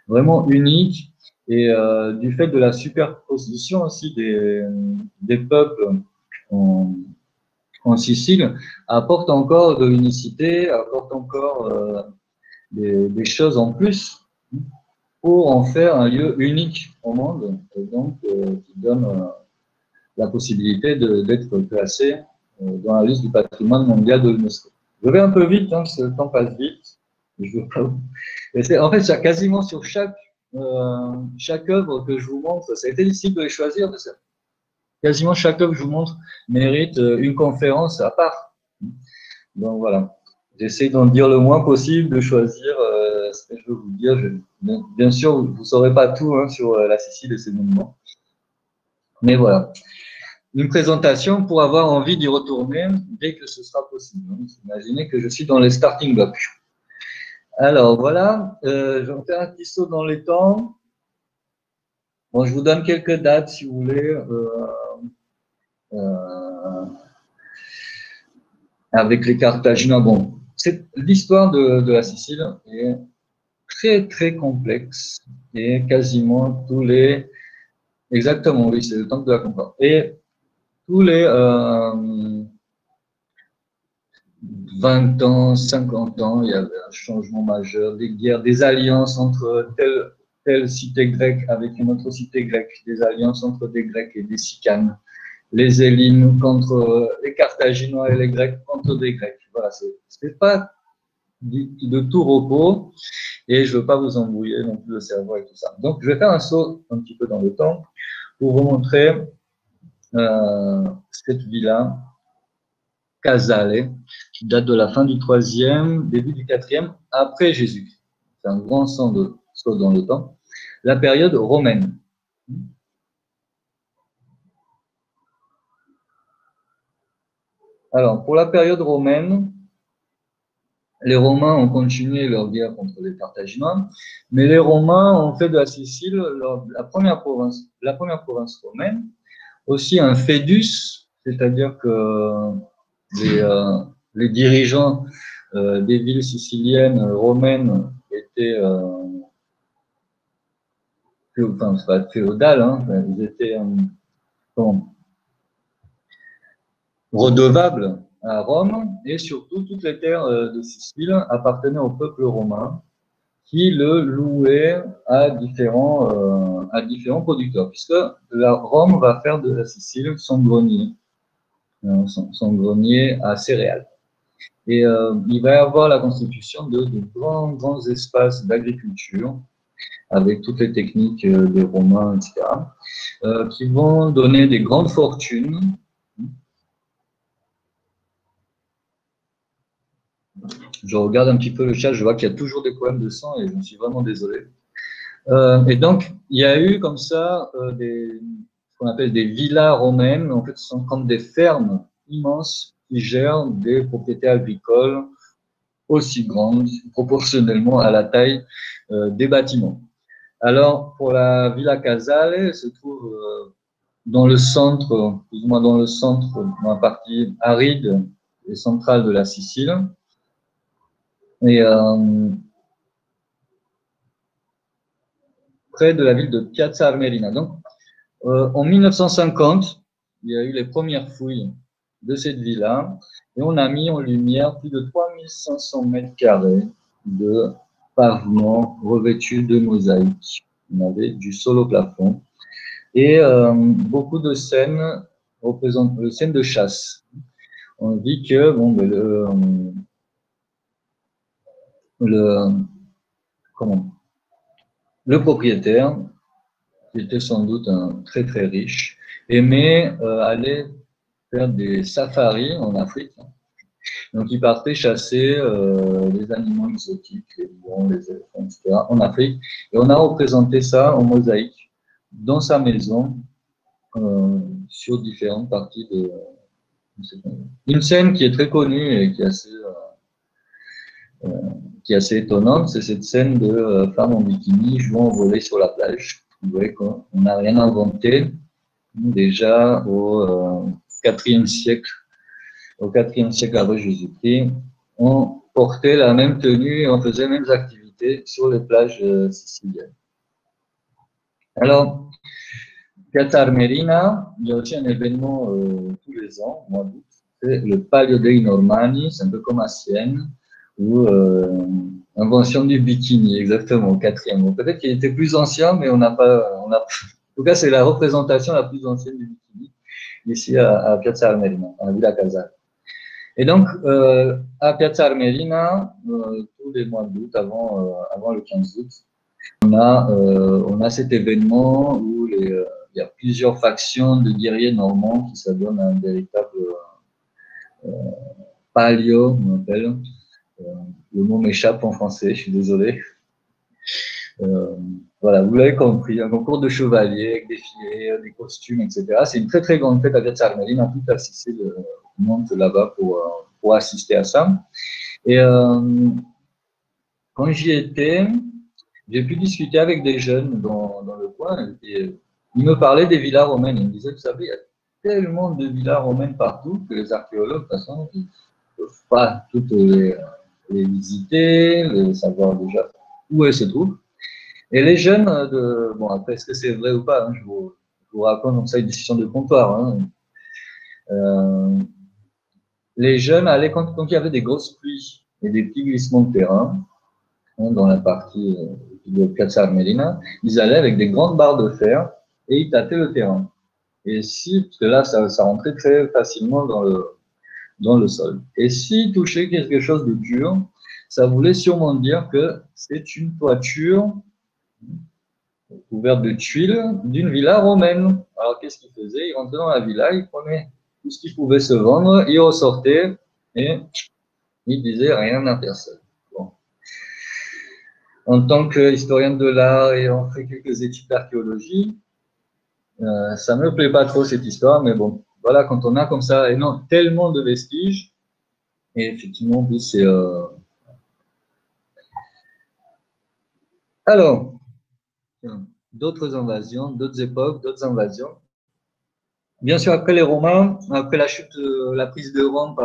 vraiment uniques et du fait de la superposition aussi des peuples en Sicile, apporte encore de l'unicité, apporte encore des choses en plus pour en faire un lieu unique au monde et donc qui donne la possibilité d'être classé dans la liste du patrimoine mondial de l'UNESCO. Je vais un peu vite, hein, parce que le temps passe vite. Je veux pas... En fait, quasiment sur chaque œuvre que je vous montre, ça a été difficile de les choisir, parce que quasiment chaque œuvre que je vous montre mérite une conférence à part. Donc voilà, j'essaie d'en dire le moins possible, de choisir ce que je veux vous dire. Bien sûr, vous ne saurez pas tout hein, sur la Sicile et ses monuments. Mais voilà, une présentation pour avoir envie d'y retourner dès que ce sera possible. Imaginez que je suis dans les starting blocks. Alors voilà, je vais faire un petit saut dans les temps. Bon, je vous donne quelques dates si vous voulez. Avec les Carthaginois. Bon, l'histoire de la Sicile est très très complexe et quasiment tous les... Exactement, oui, c'est le temple de la Concorde. Et tous les 20 ans, 50 ans, il y avait un changement majeur, des guerres, des alliances entre telle cité grecque avec une autre cité grecque, des alliances entre des Grecs et des Sicanes, les Hellènes contre les Carthaginois et les Grecs contre des Grecs. Voilà, c'est pas de tout repos et je veux pas vous embrouiller non plus le cerveau et tout ça. Donc, je vais faire un saut un petit peu dans le temps pour vous montrer cette villa Casale, qui date de la fin du 3e, début du 4e, après Jésus. C'est un grand saut dans le temps. La période romaine. Alors, pour la période romaine, les Romains ont continué leur guerre contre les Carthaginois, mais les Romains ont fait de la Sicile la première province romaine, aussi un fédus, c'est-à-dire que les dirigeants des villes siciliennes romaines étaient, enfin, c'est pas féodal, hein, ils étaient redevables à Rome, et surtout toutes les terres de Sicile appartenaient au peuple romain qui le louait à différents producteurs, puisque Rome va faire de la Sicile son grenier à céréales. Et il va y avoir la constitution de grands espaces d'agriculture avec toutes les techniques des Romains, etc., qui vont donner des grandes fortunes. Je regarde un petit peu le chat, je vois qu'il y a toujours des problèmes de sang et je suis vraiment désolé. Et donc, il y a eu comme ça ce qu'on appelle des villas romaines. En fait, ce sont comme des fermes immenses qui gèrent des propriétés agricoles aussi grandes proportionnellement à la taille des bâtiments. Alors, pour la Villa Casale, elle se trouve dans le centre, plus ou moins dans le centre, dans la partie aride et centrale de la Sicile. Et près de la ville de Piazza Armerina. Donc, en 1950, il y a eu les premières fouilles de cette villa et on a mis en lumière plus de 3500 mètres carrés de pavement revêtu de mosaïques. On avait du sol au plafond et beaucoup de scènes représentent les scènes de chasse. On dit que bon, le propriétaire, qui était sans doute un très très riche, aimait aller faire des safaris en Afrique. Donc il partait chasser les animaux exotiques, les lions, les éléphants, etc. en Afrique. Et on a représenté ça en mosaïque dans sa maison sur différentes parties de cette maison. Une scène qui est très connue et qui est assez étonnante, c'est cette scène de femmes en bikini jouant au volley sur la plage. Vous voyez qu'on n'a rien inventé. Déjà au IVe siècle, avant Jésus-Christ, on portait la même tenue et on faisait les mêmes activités sur les plages siciliennes. Alors, Piazza Armerina, il y a aussi un événement tous les ans, au mois d'août, c'est le Palio dei Normanni, c'est un peu comme à Sienne, ou invention du bikini, exactement, au 4e. Peut-être qu'il était plus ancien, mais on n'a pas... En tout cas, c'est la représentation la plus ancienne du bikini, ici à Piazza Armerina, à Villa Casale. Et donc, à Piazza Armerina, tous les mois d'août, avant le 15 août, on a cet événement où il y a plusieurs factions de guerriers normands qui s'adonnent à un véritable palio, on appelle. Le mot m'échappe en français, je suis désolé. Voilà, vous l'avez compris, un concours de chevaliers avec des filets, des costumes, etc. C'est une très très grande fête à Piazza Armerina, toute la Sicile monte là-bas pour assister à ça. Et quand j'y étais, j'ai pu discuter avec des jeunes dans le coin et ils me parlaient des villas romaines. Ils me disaient, vous savez, il y a tellement de villas romaines partout que les archéologues, de toute façon, ils ne peuvent pas toutes les visiter, savoir déjà où elles se trouvent. Et les jeunes, bon, après, est-ce que c'est vrai ou pas, hein, je vous raconte comme ça une discussion de comptoir. Hein. Les jeunes allaient quand il y avait des grosses pluies et des petits glissements de terrain, hein, dans la partie de Piazza Armerina, ils allaient avec des grandes barres de fer et ils tâtaient le terrain. Et parce que là, ça rentrait très facilement dans le sol. Et s'ils touchaient quelque chose de dur, ça voulait sûrement dire que c'est une toiture couverte de tuiles d'une villa romaine. Alors, qu'est-ce qu'ils faisaient? Ils rentraient dans la villa, ils prenaient tout ce qui pouvait se vendre, ils ressortaient et ils disaient rien à personne. Bon. En tant qu'historien de l'art et en fait quelques études d'archéologie, ça me plaît pas trop cette histoire, mais bon, voilà, quand on a comme ça tellement de vestiges, et effectivement, en plus, c'est... Alors, d'autres invasions, d'autres époques, d'autres invasions. Bien sûr, après les Romains, après la chute, la prise de Rome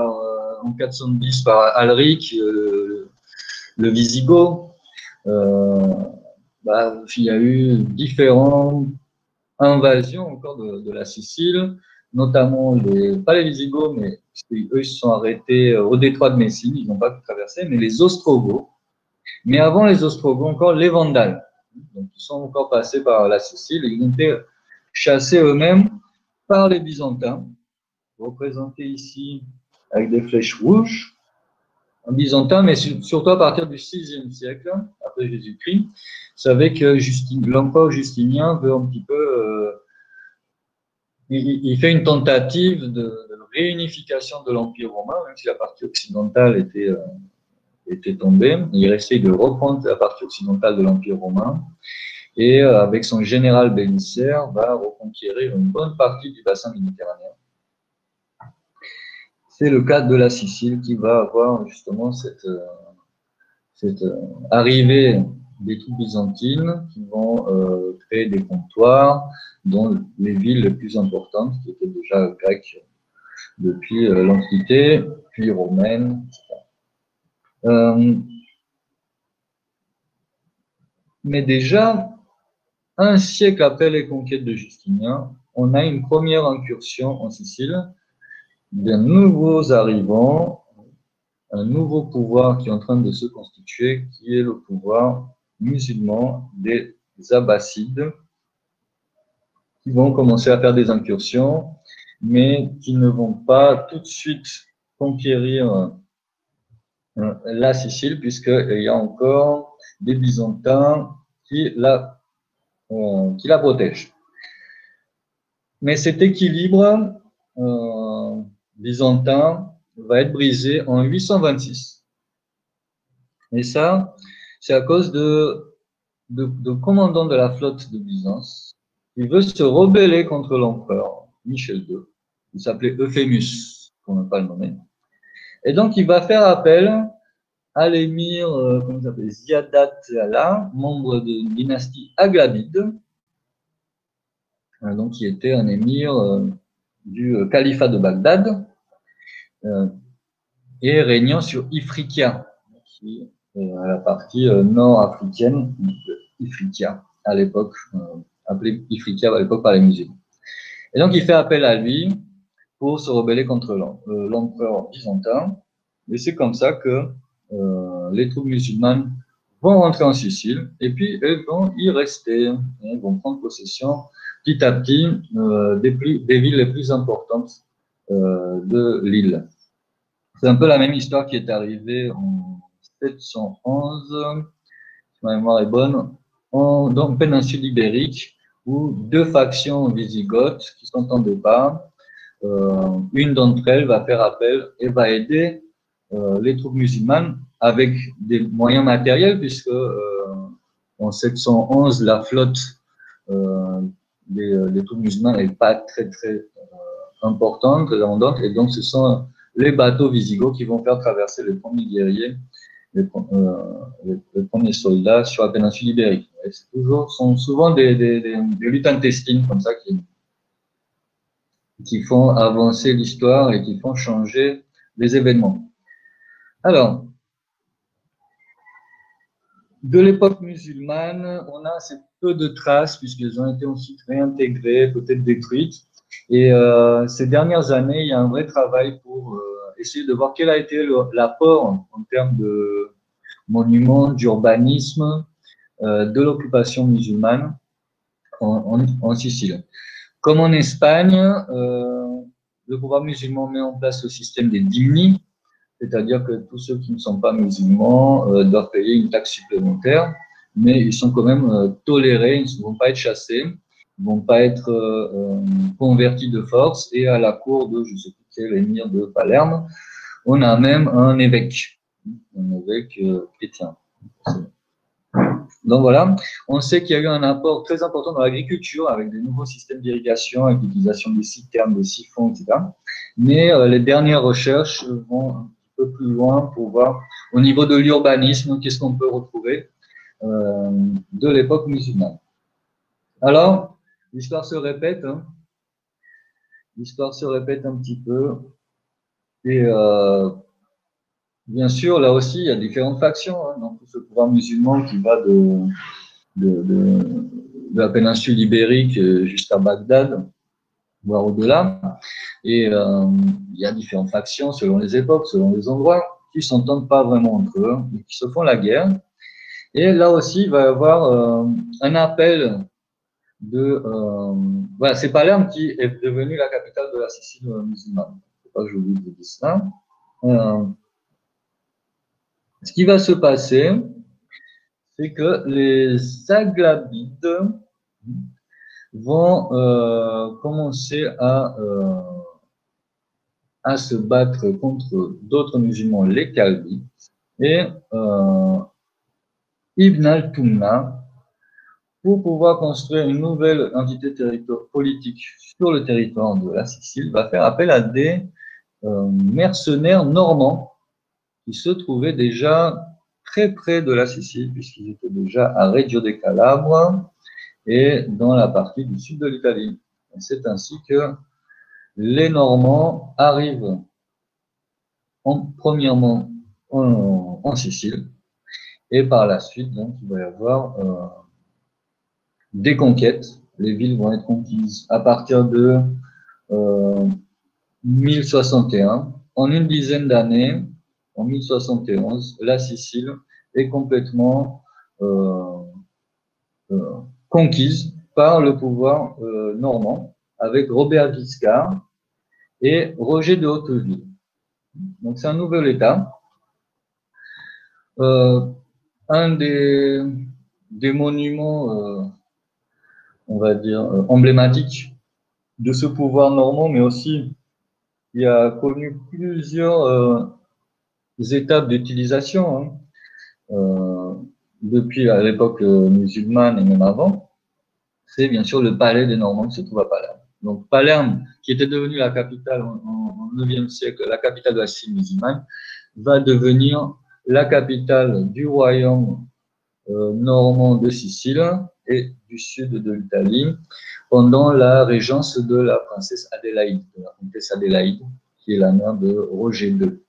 en 410 par Alric, le Visigoth, il y a eu différentes invasions encore de la Sicile, notamment pas les Visigoths, mais eux ils se sont arrêtés au détroit de Messine, ils n'ont pas pu traverser, mais les Ostrogoths. Mais avant les Ostrogoths, encore les Vandales. Donc, ils sont encore passés par la Sicile et ils ont été chassés eux-mêmes par les Byzantins, représentés ici avec des flèches rouges. Un byzantin, mais surtout à partir du VIe siècle, après Jésus-Christ, vous savez que l'empereur Justinien veut un petit peu... il fait une tentative de réunification de l'Empire romain, même si la partie occidentale était tombée. Il essaye de reprendre la partie occidentale de l'Empire romain et avec son général Bélisaire, va reconquérir une bonne partie du bassin méditerranéen. C'est le cas de la Sicile qui va avoir justement cette arrivée des troupes byzantines qui vont créer des comptoirs dans les villes les plus importantes, qui étaient déjà grecques depuis l'Antiquité, puis romaines, etc. Mais déjà, un siècle après les conquêtes de Justinien, on a une première incursion en Sicile de nouveaux arrivants, un nouveau pouvoir qui est en train de se constituer, qui est le pouvoir musulman des Abbassides, qui vont commencer à faire des incursions, mais qui ne vont pas tout de suite conquérir la Sicile, puisqu'il y a encore des Byzantins qui la protègent. Mais cet équilibre byzantin va être brisé en 826. Et ça, c'est à cause de commandant de la flotte de Byzance qui veut se rebeller contre l'empereur Michel II. Il s'appelait Euphémus, pour ne pas le nommer. Et donc, il va faire appel à l'émir Ziadat Allah, membre de dynastie Aghlabide, donc qui était un émir du califat de Bagdad et régnant sur Ifriqiya, qui est la partie nord-africaine d'Ifriqiya, à l'époque, appelée Ifriqiya à l'époque par les musulmans. Et donc il fait appel à lui pour se rebeller contre l'empereur byzantin, et c'est comme ça que les troupes musulmanes vont rentrer en Sicile, et puis elles vont y rester, elles vont prendre possession petit à petit des villes les plus importantes de l'île. C'est un peu la même histoire qui est arrivée en 711, si ma mémoire est bonne, dans péninsule ibérique, où deux factions wisigothes qui s'entendaient pas, une d'entre elles va faire appel et va aider les troupes musulmanes avec des moyens matériels, puisque en 711, la flotte des troupes musulmanes n'est pas très importante, très abondante, et donc ce sont les bateaux wisigoths qui vont faire traverser les premiers guerriers, les premiers soldats sur la péninsule ibérique. C'est toujours, sont souvent des luttes intestines comme ça qui font avancer l'histoire et qui font changer les événements. Alors, de l'époque musulmane, on a assez peu de traces puisqu'elles ont été ensuite réintégrées, peut-être détruites. Et ces dernières années, il y a un vrai travail pour essayer de voir quel a été l'apport en termes de monuments, d'urbanisme, de l'occupation musulmane en Sicile. Comme en Espagne, le pouvoir musulman met en place le système des dhimmi, c'est-à-dire que tous ceux qui ne sont pas musulmans doivent payer une taxe supplémentaire, mais ils sont quand même tolérés, ils ne vont pas être chassés, ils ne vont pas être convertis de force, et à la cour de, je ne sais plus quel émir de Palerme, on a même un évêque chrétien. Donc voilà, on sait qu'il y a eu un apport très important dans l'agriculture avec des nouveaux systèmes d'irrigation, avec l'utilisation des citernes, des siphons, etc. Mais les dernières recherches vont un peu plus loin pour voir au niveau de l'urbanisme, qu'est-ce qu'on peut retrouver de l'époque musulmane. Alors, l'histoire se répète, hein. L'histoire se répète un petit peu. Et bien sûr, là aussi, il y a différentes factions hein, dans tout ce pouvoir musulman qui va de la péninsule ibérique jusqu'à Bagdad, voire au-delà. Et il y a différentes factions selon les époques, selon les endroits, qui ne s'entendent pas vraiment entre eux, mais qui se font la guerre. Et là aussi, il va y avoir un appel de... voilà, c'est Palerme qui est devenue la capitale de la Sicile musulmane. Il ne faut pas que j'oublie de dire ça. Ce qui va se passer, c'est que les Aghlabides vont commencer à se battre contre d'autres musulmans, les Kalbis, et Ibn al-Tumna, pour pouvoir construire une nouvelle entité politique sur le territoire de la Sicile, va faire appel à des mercenaires normands qui se trouvaient déjà très près de la Sicile, puisqu'ils étaient déjà à Reggio de Calabre et dans la partie du sud de l'Italie. C'est ainsi que les Normands arrivent premièrement en Sicile, et par la suite, donc, il va y avoir des conquêtes. Les villes vont être conquises à partir de 1061. En une dizaine d'années, en 1071, la Sicile est complètement conquise par le pouvoir normand, avec Robert Guiscard et Roger de Hauteville. Donc c'est un nouvel État. Un des monuments, on va dire, emblématiques de ce pouvoir normand, mais aussi qui a connu plusieurs étapes d'utilisation, hein, depuis à l'époque musulmane et même avant, c'est bien sûr le palais des Normands qui se trouve à Palerme. Donc Palerme, qui était devenue la capitale au IXe siècle, la capitale de la Sicile musulmane, va devenir la capitale du royaume normand de Sicile et du sud de l'Italie pendant la régence de la princesse Adélaïde, de la comtesse Adélaïde, qui est la mère de Roger II.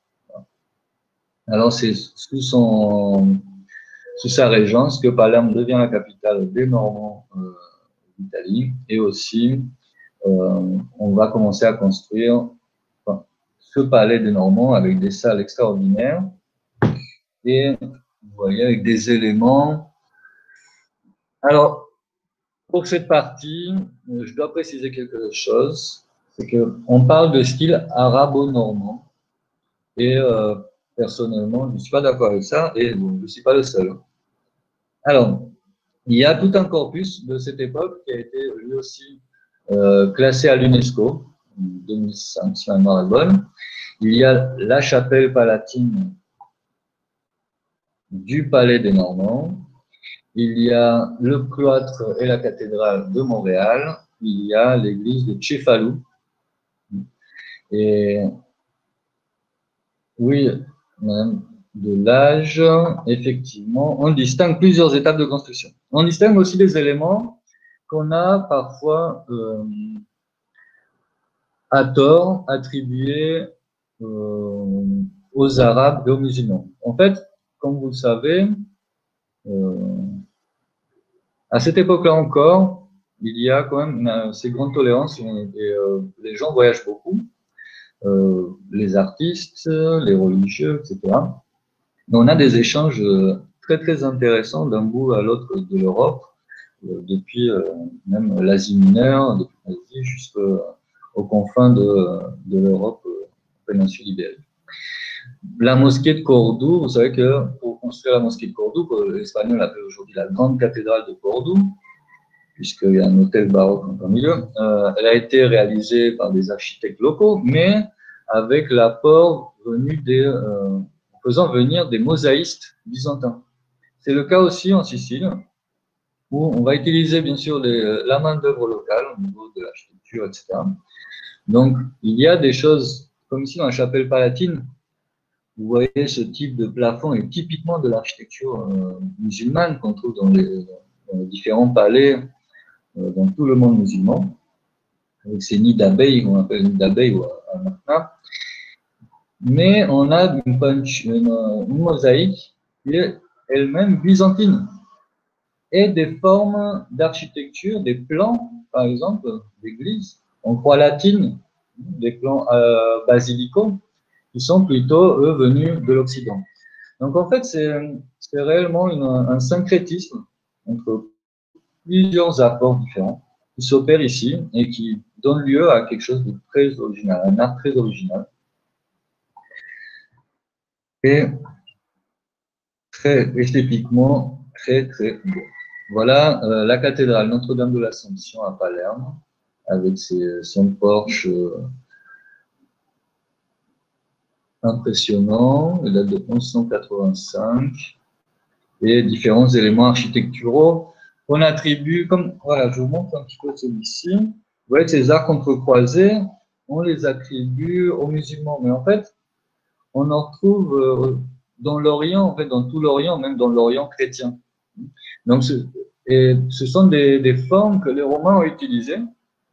Alors c'est sous sa régence que Palerme devient la capitale des Normands d'Italie, et aussi on va commencer à construire ce palais des Normands avec des salles extraordinaires et vous voyez avec des éléments. Alors pour cette partie, je dois préciser quelque chose, c'est qu'on parle de style arabo-normand, Et personnellement, je ne suis pas d'accord avec ça, et bon, je ne suis pas le seul. Alors, il y a tout un corpus de cette époque qui a été lui aussi classé à l'UNESCO en 2005, si ma mémoire est bonne. Il y a la chapelle palatine du Palais des Normands. Il y a le cloître et la cathédrale de Montréal. Il y a l'église de Cefalù. Et oui, même de l'âge, effectivement, on distingue plusieurs étapes de construction. On distingue aussi des éléments qu'on a parfois à tort attribués aux Arabes et aux musulmans. En fait, comme vous le savez, à cette époque-là encore, il y a quand même une assez grande tolérance et les gens voyagent beaucoup, les artistes, les religieux, etc. Mais on a des échanges très très intéressants d'un bout à l'autre de l'Europe, depuis même l'Asie mineure, depuis l'Asie jusqu'aux confins de l'Europe péninsule ibérique. La mosquée de Cordoue, vous savez que pour construire la mosquée de Cordoue, que l'Espagnol appelle aujourd'hui la grande cathédrale de Cordoue, puisqu'il y a un hôtel baroque en milieu, elle a été réalisée par des architectes locaux, mais avec l'apport venu faisant venir des mosaïstes byzantins. C'est le cas aussi en Sicile, où on va utiliser bien sûr la main-d'œuvre locale au niveau de l'architecture, etc. Donc, il y a des choses, comme ici dans la chapelle palatine, vous voyez ce type de plafond est typiquement de l'architecture musulmane qu'on trouve dans les différents palais dans tout le monde musulman, avec ces nids d'abeilles, qu'on appelle nids d'abeilles ou un makna. Mais on a une mosaïque qui est elle-même byzantine et des formes d'architecture, des plans, par exemple, d'églises, en croix latine, des plans basilicaux, qui sont plutôt, eux, venus de l'Occident. Donc, en fait, c'est réellement un syncrétisme entre plusieurs apports différents qui s'opèrent ici et qui donnent lieu à quelque chose de très original, un art très original. Et très esthétiquement, très, très beau. Voilà la cathédrale Notre-Dame de l'Assomption à Palerme, avec son porche impressionnant, il date de 1185, et différents éléments architecturaux qu'on attribue, comme, voilà, je vous montre un petit peu celui-ci. Vous voyez, ces arcs entrecroisés, on les attribue aux musulmans, mais en fait, on en retrouve dans l'Orient, en fait, dans tout l'Orient, même dans l'Orient chrétien. Donc, ce sont des formes que les Romains ont utilisées,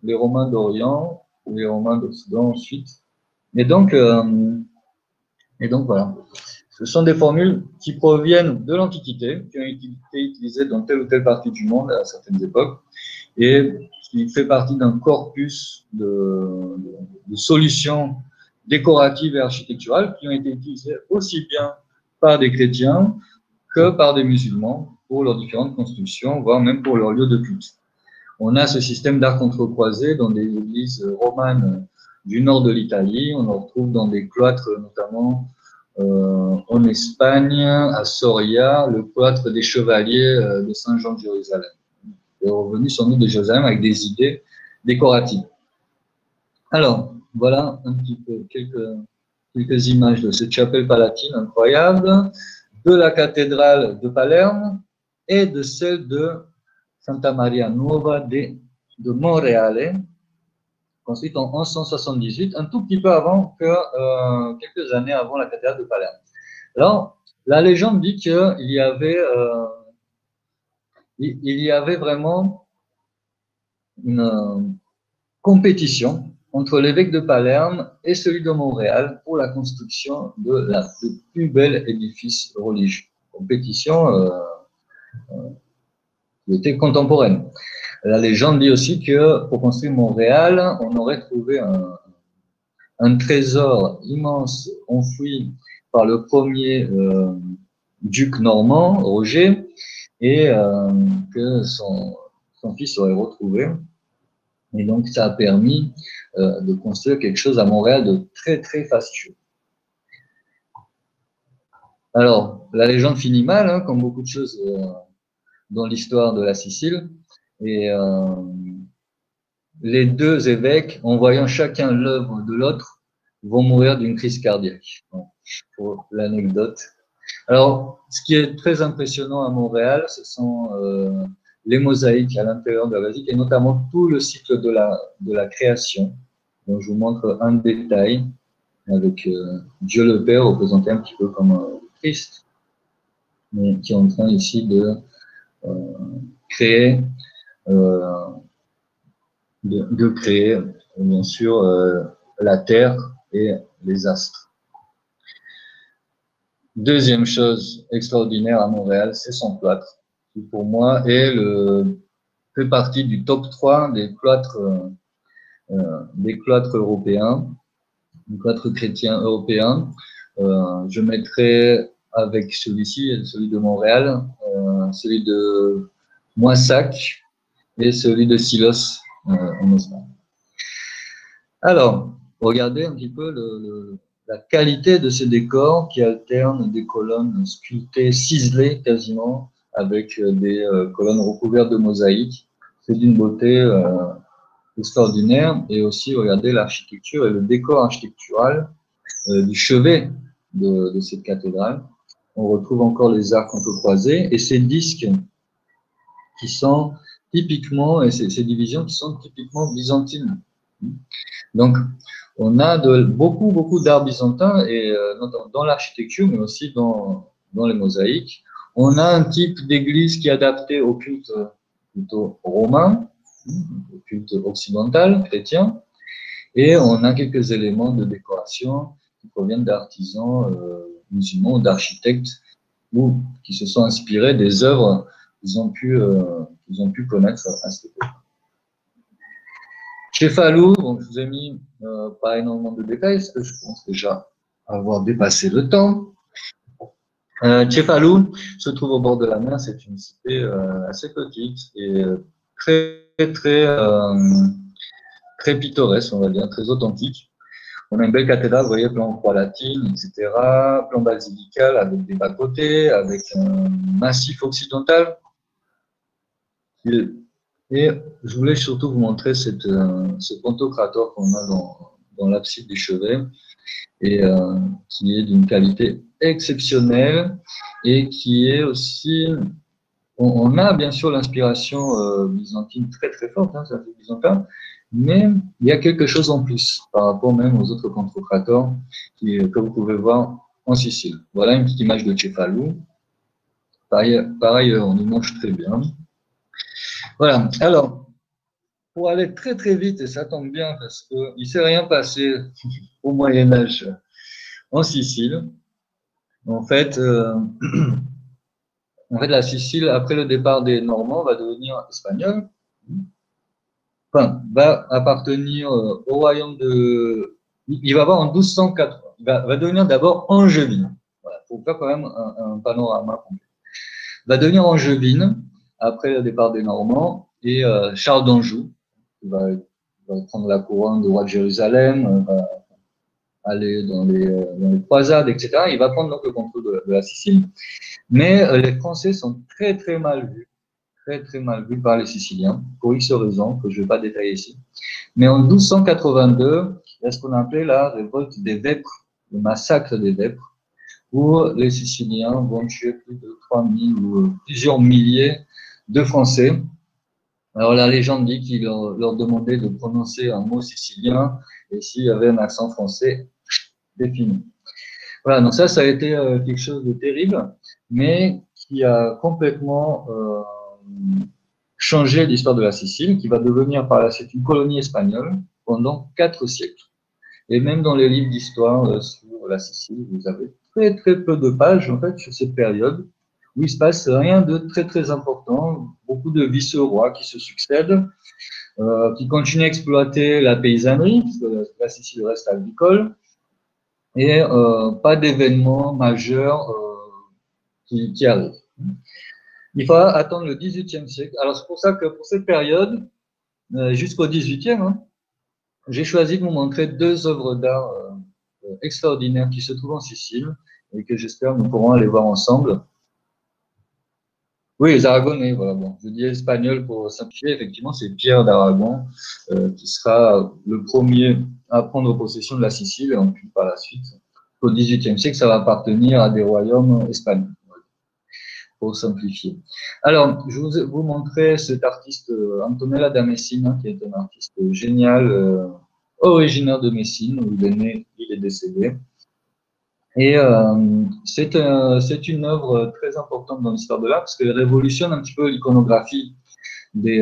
les Romains d'Orient, les Romains d'Occident ensuite. Et donc voilà. Ce sont des formules qui proviennent de l'Antiquité, qui ont été utilisées dans telle ou telle partie du monde à certaines époques, et qui fait partie d'un corpus de solutions décoratives et architecturales qui ont été utilisées aussi bien par des chrétiens que par des musulmans pour leurs différentes constructions, voire même pour leurs lieux de culte. On a ce système d'arcs entrecroisés dans des églises romanes du nord de l'Italie, on en retrouve dans des cloîtres notamment en Espagne, à Soria, le cloître des chevaliers de Saint-Jean de Jérusalem. est revenu sur nous de Jérusalem avec des idées décoratives. Alors, voilà un petit peu quelques images de cette chapelle palatine incroyable, de la cathédrale de Palerme et de celle de Santa Maria Nuova de Monreale, construite en 1178, un tout petit peu avant que, quelques années avant la cathédrale de Palerme. Alors, la légende dit qu'il y avait vraiment une compétition entre l'évêque de Palerme et celui de Montréal pour la construction de la plus belle édifice religieux. Compétition qui était contemporaine. La légende dit aussi que pour construire Montréal, on aurait trouvé un trésor immense enfoui par le premier duc normand, Roger, et que son fils aurait retrouvé. Et donc, ça a permis de construire quelque chose à Montréal de très, très fastueux. Alors, la légende finit mal, hein, comme beaucoup de choses dans l'histoire de la Sicile. Et les deux évêques, en voyant chacun l'œuvre de l'autre, vont mourir d'une crise cardiaque. Bon, pour l'anecdote. Alors, ce qui est très impressionnant à Montréal, ce sont les mosaïques à l'intérieur de la basilique, et notamment tout le cycle de la création. Donc, je vous montre un détail avec Dieu le Père représenté un petit peu comme Christ, mais qui est en train ici de créer, euh, de créer, bien sûr, la Terre et les astres. Deuxième chose extraordinaire à Montréal, c'est son cloître, qui pour moi fait partie du top 3 des cloîtres européens, des cloîtres chrétiens européens. Je mettrai avec celui-ci, celui de Montréal, celui de Moissac et celui de Silos en Espagne. Alors, regardez un petit peu la qualité de ces décors qui alternent des colonnes sculptées, ciselées quasiment, avec des colonnes recouvertes de mosaïques. C'est d'une beauté extraordinaire. Et aussi, regardez l'architecture et le décor architectural du chevet de cette cathédrale. On retrouve encore les arcs entrecroisés et ces disques qui sont typiquement, et ces divisions qui sont typiquement byzantines. Donc, on a beaucoup d'art byzantin, et dans l'architecture, mais aussi dans les mosaïques. On a un type d'église qui est adapté au culte plutôt romain, au culte occidental, chrétien, et on a quelques éléments de décoration qui proviennent d'artisans musulmans ou d'architectes ou qui se sont inspirés des œuvres qu'ils ont pu connaître à cette époque. Cefalù, donc je vous ai mis pas énormément de détails, parce que je pense déjà avoir dépassé le temps. Cefalù se trouve au bord de la mer, c'est une cité assez petite et très pittoresque, on va dire, très authentique. On a une belle cathédrale, vous voyez, plan croix latine, etc., plan basilical avec des bas-côtés, avec un massif occidental. Et je voulais surtout vous montrer ce pantocrator qu'on a dans l'abside du chevet, et qui est d'une qualité exceptionnelle, et qui est aussi... On a bien sûr l'inspiration byzantine très forte, hein, ça fait byzantin, mais il y a quelque chose en plus par rapport même aux autres pantocrators que vous pouvez voir en Sicile. Voilà une petite image de Cefalù. Pareil, on y mange très bien. Voilà, alors, pour aller très vite, et ça tombe bien parce qu'il ne s'est rien passé au Moyen-Âge en Sicile. En fait, la Sicile, après le départ des Normands, va devenir espagnole. Enfin, va appartenir au royaume de... Il va avoir en 1280, il va devenir d'abord angevine. Voilà, pour faire quand même un panorama complet. Va devenir angevine après le départ des Normands, et Charles d'Anjou va prendre la couronne de roi de Jérusalem, va aller dans les croisades, etc. Il va prendre donc le contrôle de la Sicile. Mais les Français sont très mal vus. Très mal vus par les Siciliens, pour X raisons que je ne vais pas détailler ici. Mais en 1282, il y a ce qu'on appelait la révolte des Vêpres, le massacre des Vêpres, où les Siciliens vont tuer plus de 3000 ou plusieurs milliers de Français. Alors la légende dit qu'il leur demandait de prononcer un mot sicilien, et s'il y avait un accent français, c'est fini. Voilà, donc ça a été quelque chose de terrible, mais qui a complètement changé l'histoire de la Sicile, qui va devenir par la suite une colonie espagnole pendant 4 siècles. Et même dans les livres d'histoire sur la Sicile, vous avez très peu de pages en fait sur cette période où il se passe rien de très important, beaucoup de vice-rois qui se succèdent, qui continuent à exploiter la paysannerie, parce que la Sicile reste agricole, et pas d'événements majeurs qui arrivent. Il faudra attendre le XVIIIe siècle. Alors c'est pour ça que pour cette période, jusqu'au XVIIIe, hein, j'ai choisi de vous montrer 2 œuvres d'art extraordinaires qui se trouvent en Sicile, et que j'espère nous pourrons aller voir ensemble. Oui, les Aragonais, voilà. Bon, je dis espagnol pour simplifier. Effectivement, c'est Pierre d'Aragon qui sera le premier à prendre possession de la Sicile, et puis par la suite, au XVIIIe siècle, ça va appartenir à des royaumes espagnols, pour simplifier. Alors, je vais vous montrer cet artiste Antonella da Messina, qui est un artiste génial, originaire de Messine, où il est né, il est décédé. Et c'est une œuvre très importante dans l'histoire de l'art, parce qu'elle révolutionne un petit peu l'iconographie des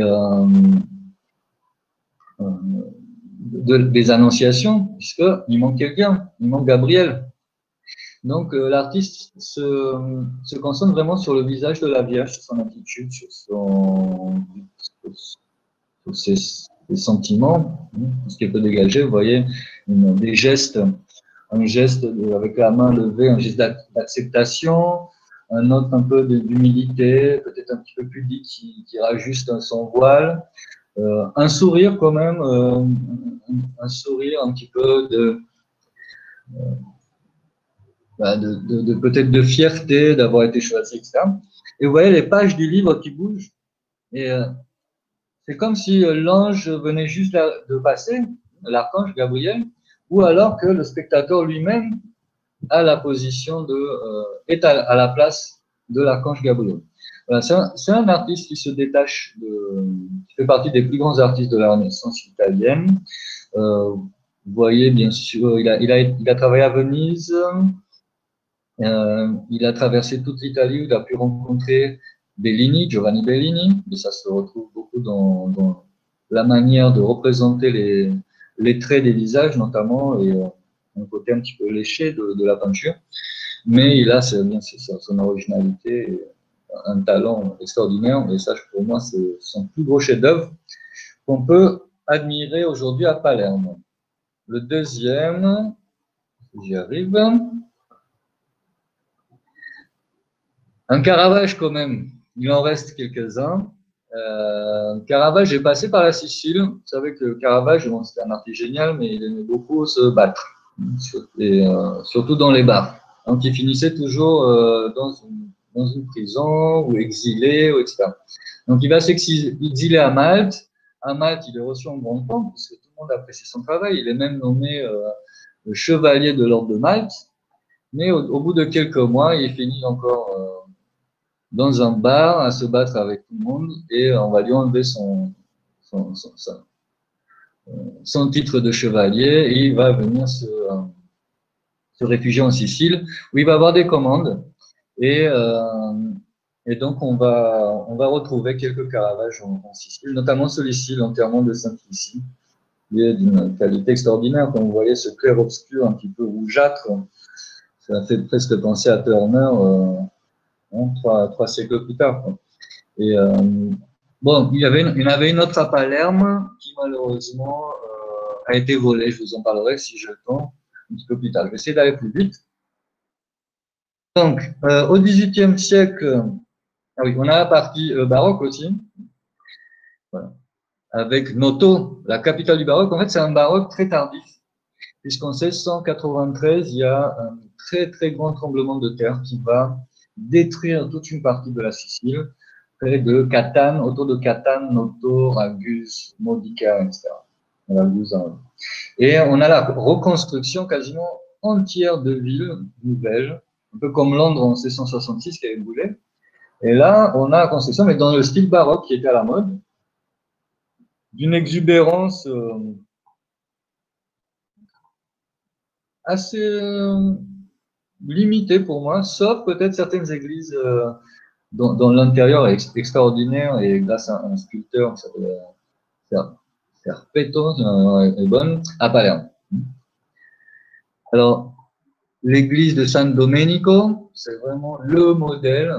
Annonciations, puisqu'il manque quelqu'un, il manque Gabriel. Donc l'artiste se concentre vraiment sur le visage de la Vierge, sur son attitude, sur ses sentiments, ce qu'elle peut dégager. Vous voyez, des gestes, un geste avec la main levée, un geste d'acceptation, un autre un peu d'humilité, peut-être un petit peu pudique qui rajuste son voile, un sourire quand même, un sourire un petit peu de peut-être de fierté d'avoir été choisi, etc. Et vous voyez les pages du livre qui bougent. Et c'est comme si l'ange venait juste de passer, l'archange Gabriel, ou alors que le spectateur lui-même a la position est à la place de l'archange Gabriel. Voilà, c'est un artiste qui se détache, qui fait partie des plus grands artistes de la Renaissance italienne. Vous voyez, bien sûr, il a travaillé à Venise. Il a traversé toute l'Italie où il a pu rencontrer Bellini, Giovanni Bellini, et ça se retrouve beaucoup dans la manière de représenter les traits des visages, notamment, et un côté un petit peu léché de la peinture. Mais il a bien son originalité, et un talent extraordinaire, et ça, pour moi, c'est son plus gros chef-d'œuvre qu'on peut admirer aujourd'hui à Palerme. Le deuxième, j'y arrive. Un Caravage quand même, il en reste quelques-uns. Caravage est passé par la Sicile. Vous savez que Caravage, bon, c'était un artiste génial, mais il aimait beaucoup se battre, surtout dans les bars. Donc il finissait toujours dans une prison ou exilé, etc. Donc il va s'exiler à Malte. À Malte, il est reçu en grande pompe, parce que tout le monde apprécie son travail. Il est même nommé chevalier de l'ordre de Malte. Mais au bout de quelques mois, il finit encore dans un bar à se battre avec tout le monde, et on va lui enlever son titre de chevalier, et il va venir se réfugier en Sicile, où il va avoir des commandes, et donc on va retrouver quelques Caravages en Sicile, notamment celui-ci, l'enterrement de Sainte-Lucie, qui est d'une qualité extraordinaire. Comme vous voyez, ce clair-obscur un petit peu rougeâtre, ça fait presque penser à Turner, trois siècles plus tard, quoi. Et bon, il y en avait une autre à Palerme qui malheureusement a été volée. Je vous en parlerai si j'ai le temps un petit peu plus tard. Je vais essayer d'aller plus vite. Donc, au XVIIIe siècle, ah oui, on a la partie baroque aussi, voilà, avec Noto, la capitale du baroque. En fait, c'est un baroque très tardif, puisqu'en 1693, il y a un très très grand tremblement de terre qui va détruire toute une partie de la Sicile, près de Catane, autour de Catane, Noto, Ragus, Modica, etc. Et on a la reconstruction quasiment entière de villes nouvelles, un peu comme Londres en 1666 qui avait brûlé. Et là, on a la construction, mais dans le style baroque qui était à la mode, d'une exubérance assez limitée pour moi, sauf peut-être certaines églises dont l'intérieur est extraordinaire, et grâce à un sculpteur qui s'appelle Serpeto, est bonne, à Palerme. Alors, l'église de San Domenico, c'est vraiment le modèle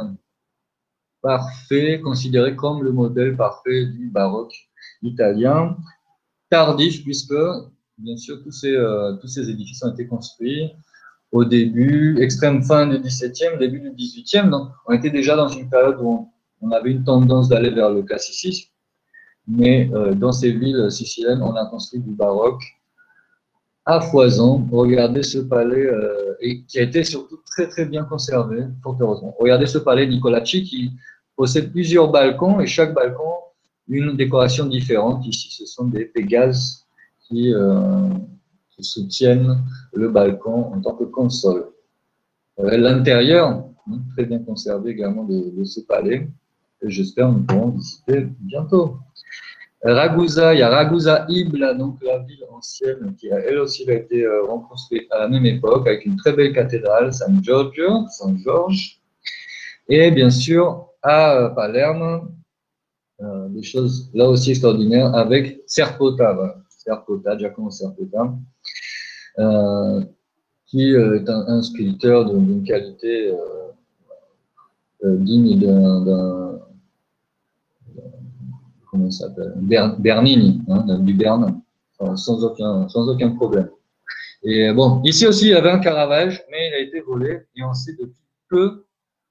parfait, considéré comme le modèle parfait du baroque italien, tardif, puisque, bien sûr, tous ces édifices ont été construits au début, extrême fin du XVIIe, début du XVIIIe, donc on était déjà dans une période où on avait une tendance d'aller vers le classicisme, mais dans ces villes siciliennes, on a construit du baroque à foison. Regardez ce palais, et qui a été surtout très très bien conservé, fort heureusement. Regardez ce palais Nicolacci qui possède plusieurs balcons et chaque balcon une décoration différente. Ici, ce sont des Pégases qui soutiennent le balcon en tant que console. L'intérieur, très bien conservé également de ce palais, que j'espère nous pourrons visiter bientôt. Ragusa, il y a Ragusa Ibla, donc la ville ancienne, qui a, elle aussi a été reconstruite à la même époque, avec une très belle cathédrale, San Giorgio, Saint Georges. Et bien sûr, à Palerme, des choses là aussi extraordinaires, avec Serpota, voilà. Serpota, Giacomo Serpota, qui est un sculpteur d'une qualité digne d'un comment il s'appelle, Bernini, hein, du Bernin, sans aucun problème. Et bon, ici aussi, il y avait un Caravage, mais il a été volé, et on sait depuis peu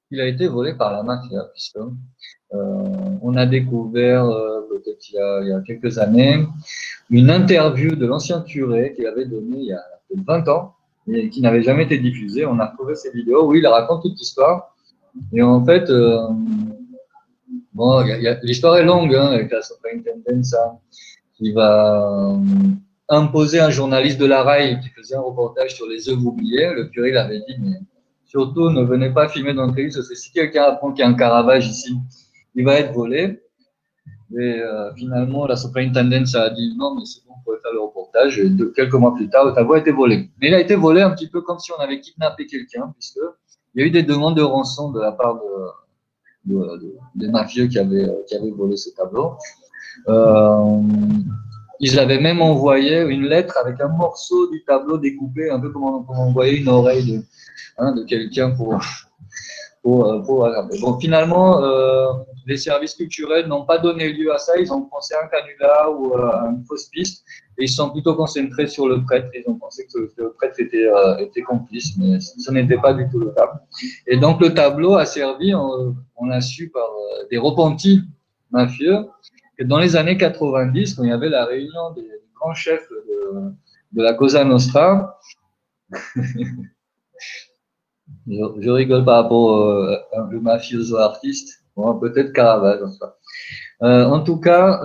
qu'il a été volé par la mafia, puisque on a découvert, peut-être il y a quelques années, une interview de l'ancien curé qu'il avait donnée il y a 20 ans, et qui n'avait jamais été diffusée. On a retrouvé ces vidéos où il raconte toute l'histoire. Et en fait, bon, l'histoire est longue, hein, avec la Soprintendenza qui va imposer un journaliste de la RAI qui faisait un reportage sur les œuvres oubliées. Le curé l'avait dit, mais surtout ne venez pas filmer dans le pays, parce que si quelqu'un apprend qu'il y a un Caravage ici, il va être volé. Et finalement, la Soprintendenza a dit non, mais c'est bon, on pourrait faire le reportage. Et quelques mois plus tard, le tableau a été volé. Mais il a été volé un petit peu comme si on avait kidnappé quelqu'un, puisqu'il y a eu des demandes de rançon de la part des mafieux qui avaient volé ce tableau. Ils avaient même envoyé une lettre avec un morceau du tableau découpé, un peu comme on envoyait une oreille de quelqu'un pour bon, finalement, les services culturels n'ont pas donné lieu à ça. Ils ont pensé à un canular ou à une fausse piste. Et ils se sont plutôt concentrés sur le prêtre. Ils ont pensé que le prêtre était complice, mais ce n'était pas du tout le cas. Et donc, le tableau a servi, on l'a su par des repentis mafieux, que dans les années 90, quand il y avait la réunion des grands chefs de la Cosa Nostra, je rigole par rapport à un mafioso artiste, bon, peut-être Caravage. En tout cas,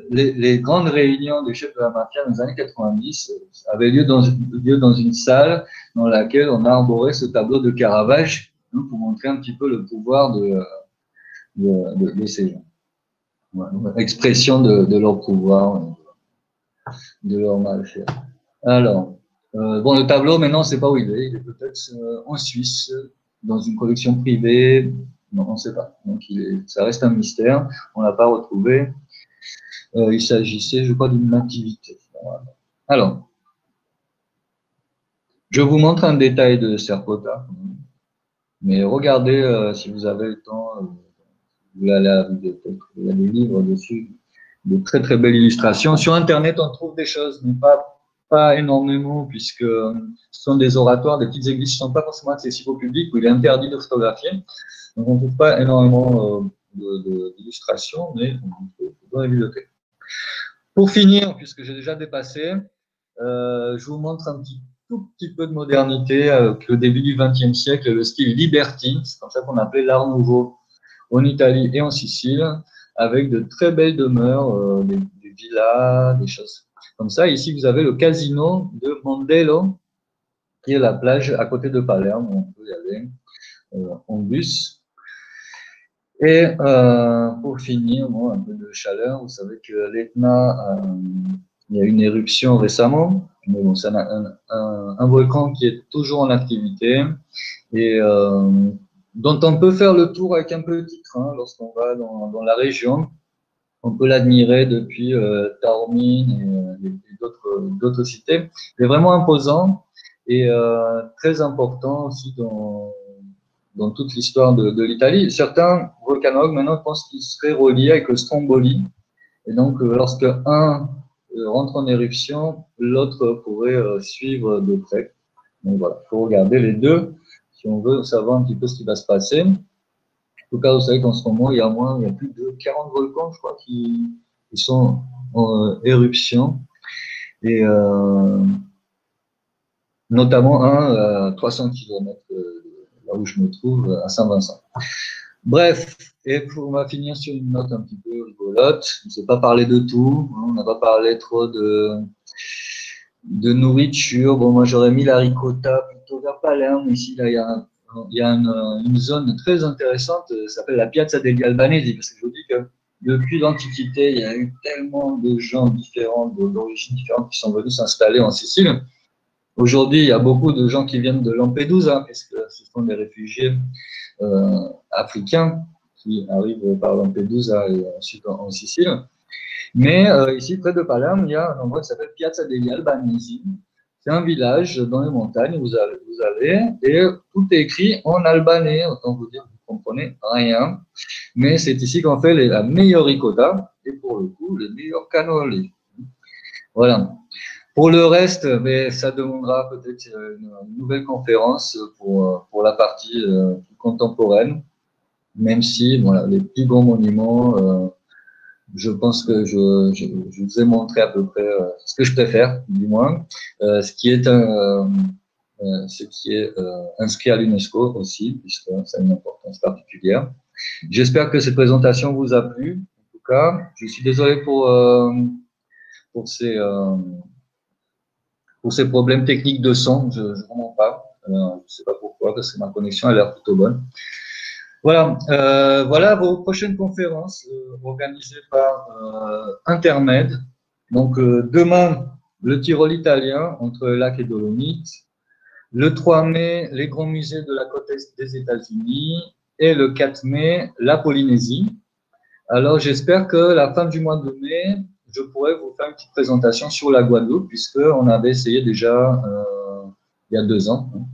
les grandes réunions des chefs de la mafia dans les années 90 avaient lieu dans une salle dans laquelle on a arboré ce tableau de Caravage, hein, pour montrer un petit peu le pouvoir de ces gens. Voilà, expression de leur pouvoir, de leur malfait. Alors, bon, le tableau, maintenant, on ne sait pas où il est peut-être en Suisse, dans une collection privée. Non, on ne sait pas. Donc, ça reste un mystère. On ne l'a pas retrouvé. Il s'agissait, je crois, d'une nativité. Voilà. Alors, je vous montre un détail de Serpota. Mais regardez, si vous avez le temps, vous allez à la bibliothèque. Il y a des livres dessus, de très très belles illustrations. Sur Internet, on trouve des choses, mais pas énormément, puisque ce sont des oratoires, des petites églises qui ne sont pas forcément accessibles au public, où il est interdit de photographier. Donc, on ne trouve pas énormément d'illustrations, mais on trouve dans les bibliothèques. Pour finir, puisque j'ai déjà dépassé, je vous montre un tout petit peu de modernité avec le début du XXe siècle, le style libertine, c'est comme ça qu'on appelait l'Art Nouveau en Italie et en Sicile, avec de très belles demeures, des villas, des choses comme ça. Ici, vous avez le casino de Mondello, qui est la plage à côté de Palerme, où on peut y aller en bus. Et pour finir, bon, un peu de chaleur, vous savez que l'Etna, il y a une éruption récemment, mais bon, c'est un volcan qui est toujours en activité et dont on peut faire le tour avec un petit train lorsqu'on va dans la région. On peut l'admirer depuis Taormine et d'autres cités. C'est vraiment imposant et très important aussi dans toute l'histoire de l'Italie. Certains volcanologues maintenant pensent qu'il serait relié avec le Stromboli. Et donc, lorsque un rentre en éruption, l'autre pourrait suivre de près. Donc voilà, il faut regarder les deux si on veut savoir un petit peu ce qui va se passer. En tout cas, vous savez qu'en ce moment, il y a plus de 40 volcans, je crois, qui sont en éruption. Et notamment un à 300 km là où je me trouve, à Saint-Vincent. Bref, et on va finir sur une note un petit peu rigolote. Je ne sais pas parler de tout, hein, on n'a pas parlé trop de nourriture. Bon, moi j'aurais mis la ricotta plutôt vers Palerme. Ici, là, il y a une zone très intéressante, ça s'appelle la Piazza degli Albanesi, parce que je vous dis que depuis l'Antiquité, il y a eu tellement de gens différents, d'origines différentes qui sont venus s'installer en Sicile. Aujourd'hui, il y a beaucoup de gens qui viennent de Lampedusa, puisque ce sont des réfugiés africains qui arrivent par Lampedusa et ensuite en Sicile. Mais ici, près de Palerme, il y a un endroit qui s'appelle Piazza degli Albanesi. C'est un village dans les montagnes, vous allez, et tout est écrit en albanais, autant vous dire, vous ne comprenez rien. Mais c'est ici qu'on fait la meilleure ricotta, et pour le coup, les meilleurs cannoli. Voilà. Pour le reste, mais ça demandera peut-être une nouvelle conférence pour la partie plus contemporaine, même si voilà, les plus grands monuments, je pense que je vous ai montré à peu près ce que je préfère, du moins, ce qui est inscrit à l'UNESCO aussi, puisque ça a une importance particulière. J'espère que cette présentation vous a plu. En tout cas, je suis désolé pour ces problèmes techniques de son, je ne comprends pas. Je ne sais pas pourquoi, parce que ma connexion a l'air plutôt bonne. Voilà, voilà vos prochaines conférences organisées par Intermed. Donc, demain, le Tyrol italien entre lac et Dolomites. Le 3 mai, les grands musées de la côte est des États-Unis. Et le 4 mai, la Polynésie. Alors, j'espère que la fin du mois de mai, je pourrais vous faire une petite présentation sur la Guadeloupe, puisqu'on avait essayé déjà, il y a 2 ans, hein,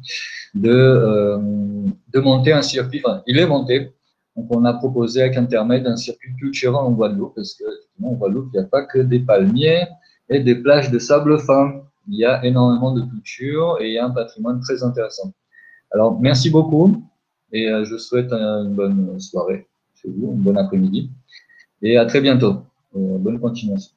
de monter un circuit. Enfin, il est monté. Donc, on a proposé avec Intermed un circuit culturel en Guadeloupe, parce qu'en Guadeloupe, il n'y a pas que des palmiers et des plages de sable fin. Il y a énormément de culture et il y a un patrimoine très intéressant. Alors, merci beaucoup et je souhaite une bonne soirée chez vous, une bonne après-midi. Et à très bientôt. Bonne continuation.